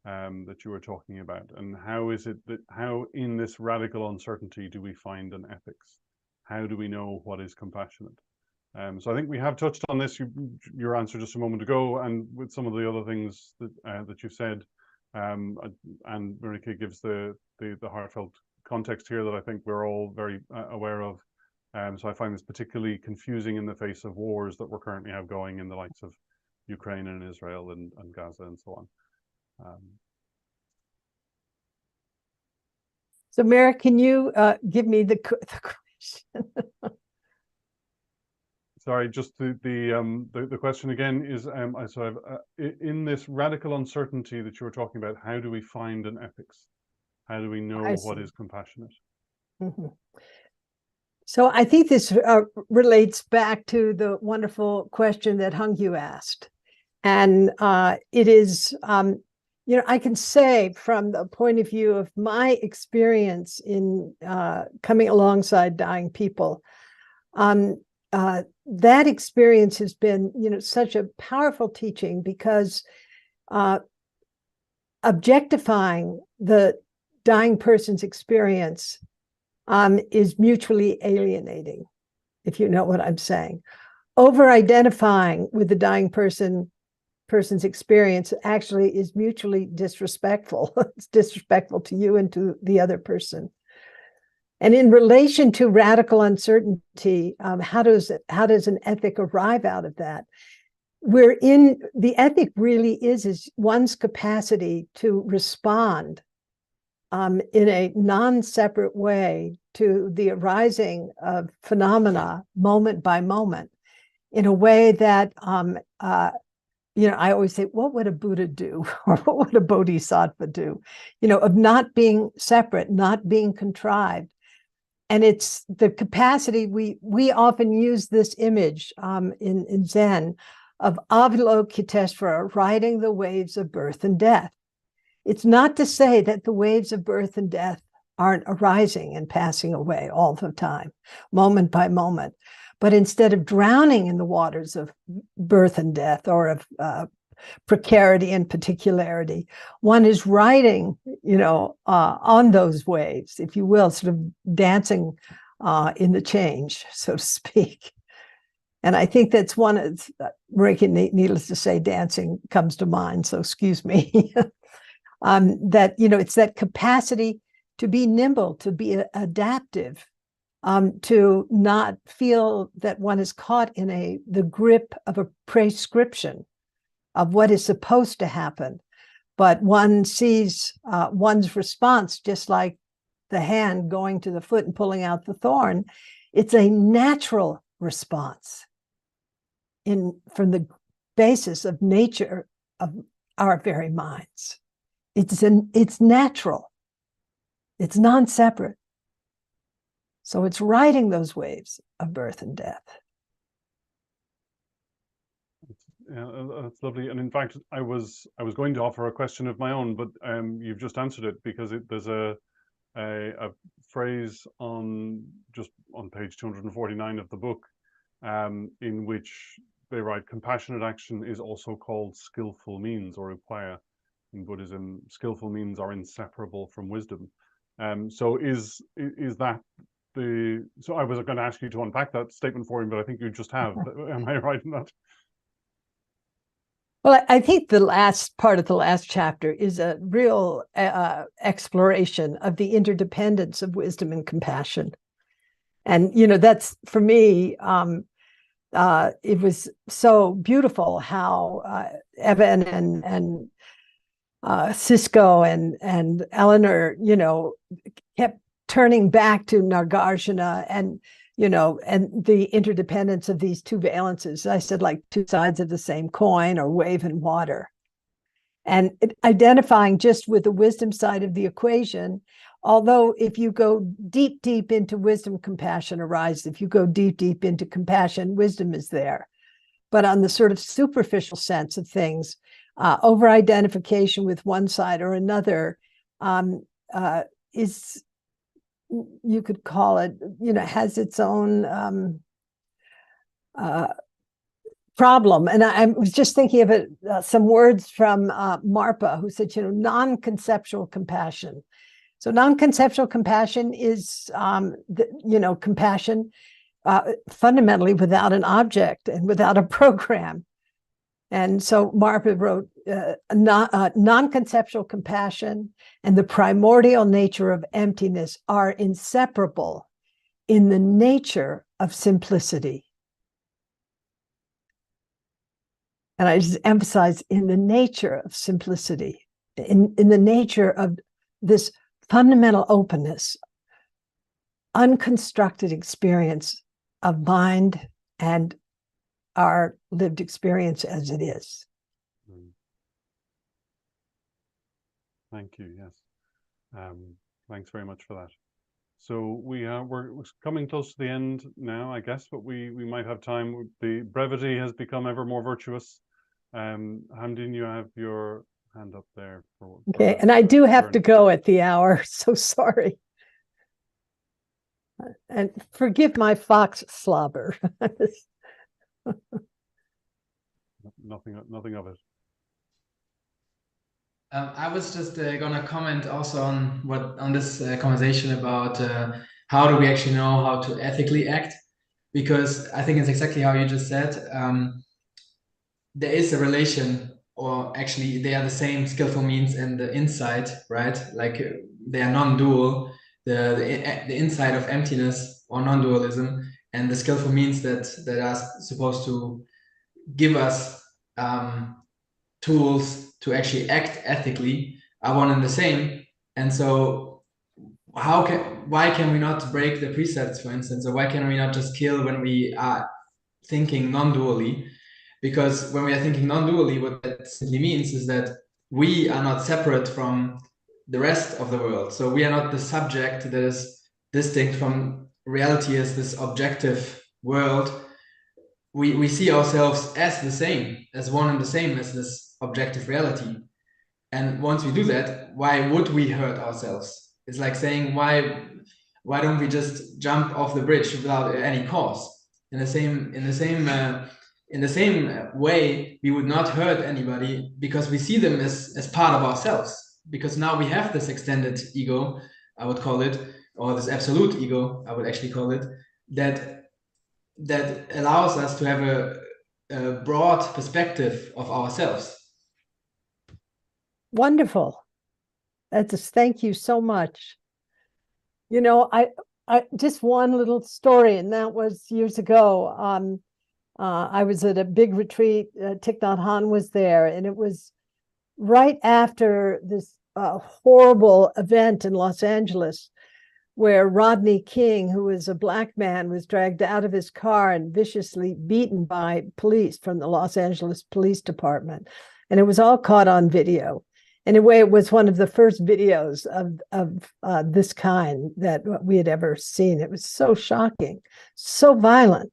that you were talking about, and how is it that, how in this radical uncertainty do we find an ethics? How do we know what is compassionate? So I think we have touched on this, your answer just a moment ago, and with some of the other things that you said, and Marika gives the heartfelt context here that I think we're all very aware of. So I find this particularly confusing in the face of wars that we currently have going in the likes of Ukraine and Israel and Gaza and so on. So Mara, can you give me the question? Sorry, just the question again is, in this radical uncertainty that you were talking about, how do we find an ethics? How do we know what is compassionate? Mm-hmm. So I think this relates back to the wonderful question that Hongyu asked. And it is, you know, I can say from the point of view of my experience in coming alongside dying people, that experience has been, you know, such a powerful teaching, because objectifying the dying person's experience is mutually alienating, if you know what I'm saying. Over-identifying with the dying person's experience actually is mutually disrespectful. It's disrespectful to you and to the other person. And in relation to radical uncertainty, how does an ethic arrive out of that? The ethic really is one's capacity to respond in a non-separate way to the arising of phenomena moment by moment, in a way that, you know, I always say, what would a Buddha do? Or what would a Bodhisattva do? You know, of not being separate, not being contrived. And it's the capacity, we often use this image in Zen of Avalokiteshvara riding the waves of birth and death. It's not to say that the waves of birth and death aren't arising and passing away all the time, moment by moment. But instead of drowning in the waters of birth and death, or of precarity and particularity, one is riding, you know, on those waves, if you will, sort of dancing in the change, so to speak. And I think that's one of, needless to say, dancing comes to mind, so excuse me. That, you know, it's that capacity to be nimble, to be adaptive, to not feel that one is caught in the grip of a prescription of what is supposed to happen, but one sees one's response just like the hand going to the foot and pulling out the thorn. It's a natural response from the basis of nature of our very minds. It's natural. It's non-separate. So it's riding those waves of birth and death. Yeah, that's lovely. And in fact, I was going to offer a question of my own, but you've just answered it, because there's a phrase just on page 249 of the book, in which they write, compassionate action is also called skillful means, or upaya in Buddhism. Skillful means are inseparable from wisdom. So is that so I was going to ask you to unpack that statement for him, but I think you just have. Am I right in that? Well, I think the last part of the last chapter is a real exploration of the interdependence of wisdom and compassion. And, you know, that's, for me, it was so beautiful how Evan and Cisco and Eleanor, kept turning back to Nagarjuna and the interdependence of these two valences. I said, like two sides of the same coin, or wave and water. And identifying just with the wisdom side of the equation, although if you go deep, deep into wisdom, compassion arises. If you go deep, deep into compassion, wisdom is there. But on the sort of superficial sense of things, over-identification with one side or another is, you could call it, has its own problem. And I was just thinking of it, some words from Marpa, who said, non-conceptual compassion. So non-conceptual compassion is, compassion fundamentally without an object and without a program. And so Marpa wrote, non-conceptual compassion and the primordial nature of emptiness are inseparable in the nature of simplicity. And I just emphasize in the nature of simplicity, in the nature of this fundamental openness, unconstructed experience of mind and our lived experience as it is. Thank you. Yes. Thanks very much for that. So we're coming close to the end now, I guess, but we might have time. The brevity has become ever more virtuous. Hamdin, you have your hand up there. Okay, and I do have to go at the hour, so sorry. And forgive my fox slobber. Nothing of it. I was just gonna comment also on this conversation about how do we actually know how to ethically act, because I think it's exactly how you just said. There is a relation, or actually they are the same skillful means and the insight, right? Like they are non-dual. The insight of emptiness or non-dualism and the skillful means that are supposed to give us tools to actually act ethically are one and the same. And so why can we not break the precepts, for instance, or why can we not just kill when we are thinking non-dually? Because when we are thinking non-dually, what that simply means is that we are not separate from the rest of the world. So we are not the subject that is distinct from reality as this objective world. We see ourselves as the same, as one and the same as this objective reality. And once we do that, why would we hurt ourselves? It's like saying, why don't we just jump off the bridge without any cause? In the same way, we would not hurt anybody because we see them as part of ourselves. Because now we have this extended ego, I would call it, or this absolute ego, I would actually call it, that allows us to have a broad perspective of ourselves. Wonderful. Thank you so much. I just one little story, and that was years ago. I was at a big retreat. Thich Nhat Hanh was there, and it was right after this horrible event in Los Angeles where Rodney King, who was a Black man, was dragged out of his car and viciously beaten by police from the Los Angeles Police Department. And it was all caught on video. In a way, it was one of the first videos of this kind that we had ever seen. It was so shocking, so violent.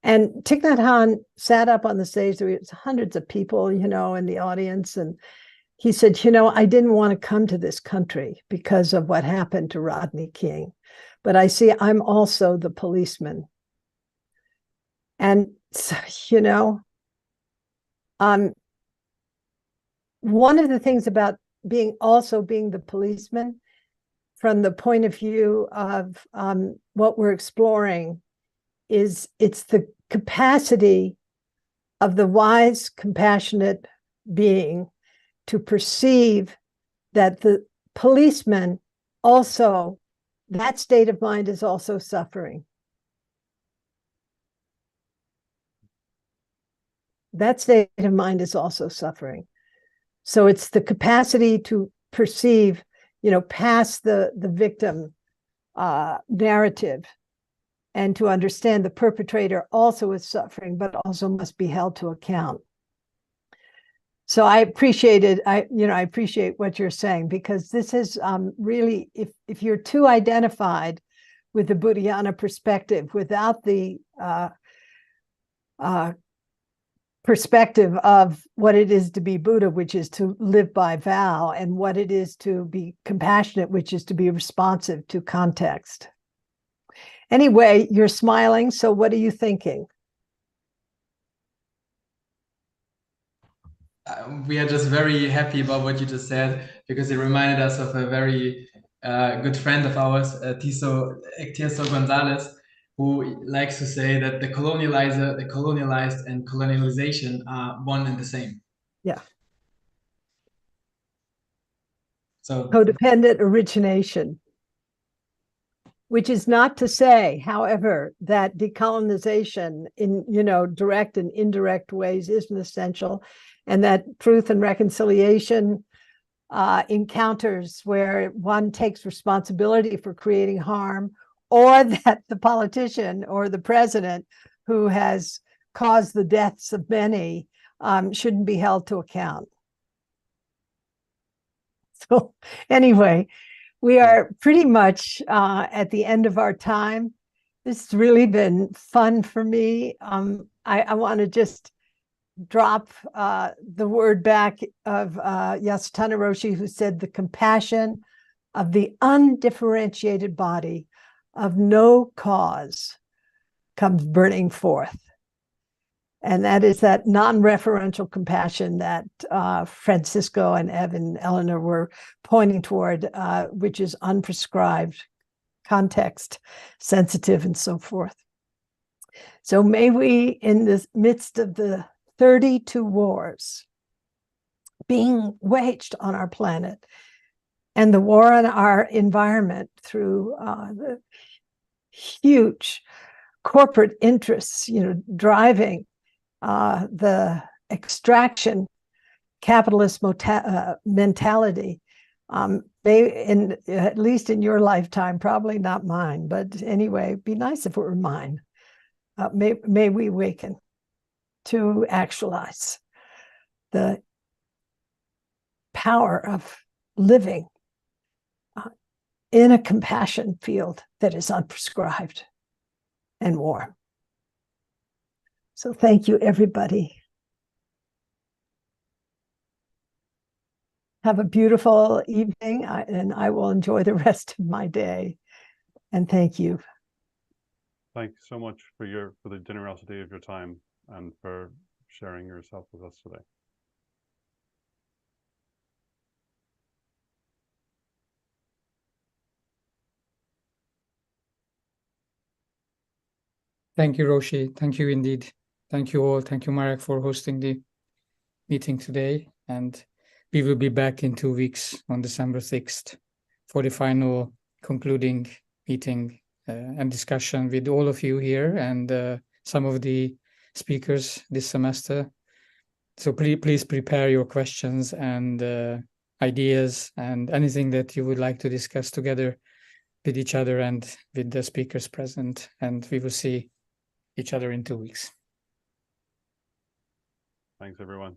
And Thich Nhat Hanh sat up on the stage. There was hundreds of people, in the audience. And he said, I didn't want to come to this country because of what happened to Rodney King. But I see I'm also the policeman. And, one of the things about being the policeman from the point of view of what we're exploring is it's the capacity of the wise, compassionate being to perceive that the policeman also, that state of mind is also suffering. That state of mind is also suffering. So it's the capacity to perceive, past the victim narrative, and to understand the perpetrator also is suffering, but also must be held to account. So I appreciate what you're saying, because this is really, if you're too identified with the Buddhayana perspective without the perspective of what it is to be Buddha, which is to live by vow, and what it is to be compassionate, which is to be responsive to context. Anyway, you're smiling, so what are you thinking? We are just very happy about what you just said, because it reminded us of a very good friend of ours, Ectierso Gonzalez, who likes to say that the colonializer, the colonialized, and colonialization are one and the same. Yeah. So Codependent origination, which is not to say, however, that decolonization in, direct and indirect ways isn't essential, and that truth and reconciliation encounters where one takes responsibility for creating harm, or that the politician or the president who has caused the deaths of many shouldn't be held to account. So anyway, we are pretty much at the end of our time. This has really been fun for me. I want to just drop the word back of Yasutani Roshi, who said, the compassion of the undifferentiated body of no cause comes burning forth. And that is that non-referential compassion that Francisco and Evan and Eleanor were pointing toward, which is unprescribed, context sensitive, and so forth. So may we, in the midst of the 32 wars being waged on our planet, and the war on our environment through the huge corporate interests, driving the extraction capitalist mentality, at least in your lifetime, probably not mine, but anyway, it'd be nice if it were mine. May we awaken to actualize the power of living in a compassion field that is unprescribed and warm. So thank you, everybody. Have a beautiful evening, and I will enjoy the rest of my day. And thank you. Thank you so much for the generosity of your time and for sharing yourself with us today. Thank you, Roshi. Thank you indeed. Thank you all. Thank you, Marek, for hosting the meeting today. And we will be back in 2 weeks on December 6th for the final concluding meeting and discussion with all of you here and some of the speakers this semester. So please prepare your questions and ideas and anything that you would like to discuss together with each other and with the speakers present. And we will see each other in 2 weeks. Thanks, everyone.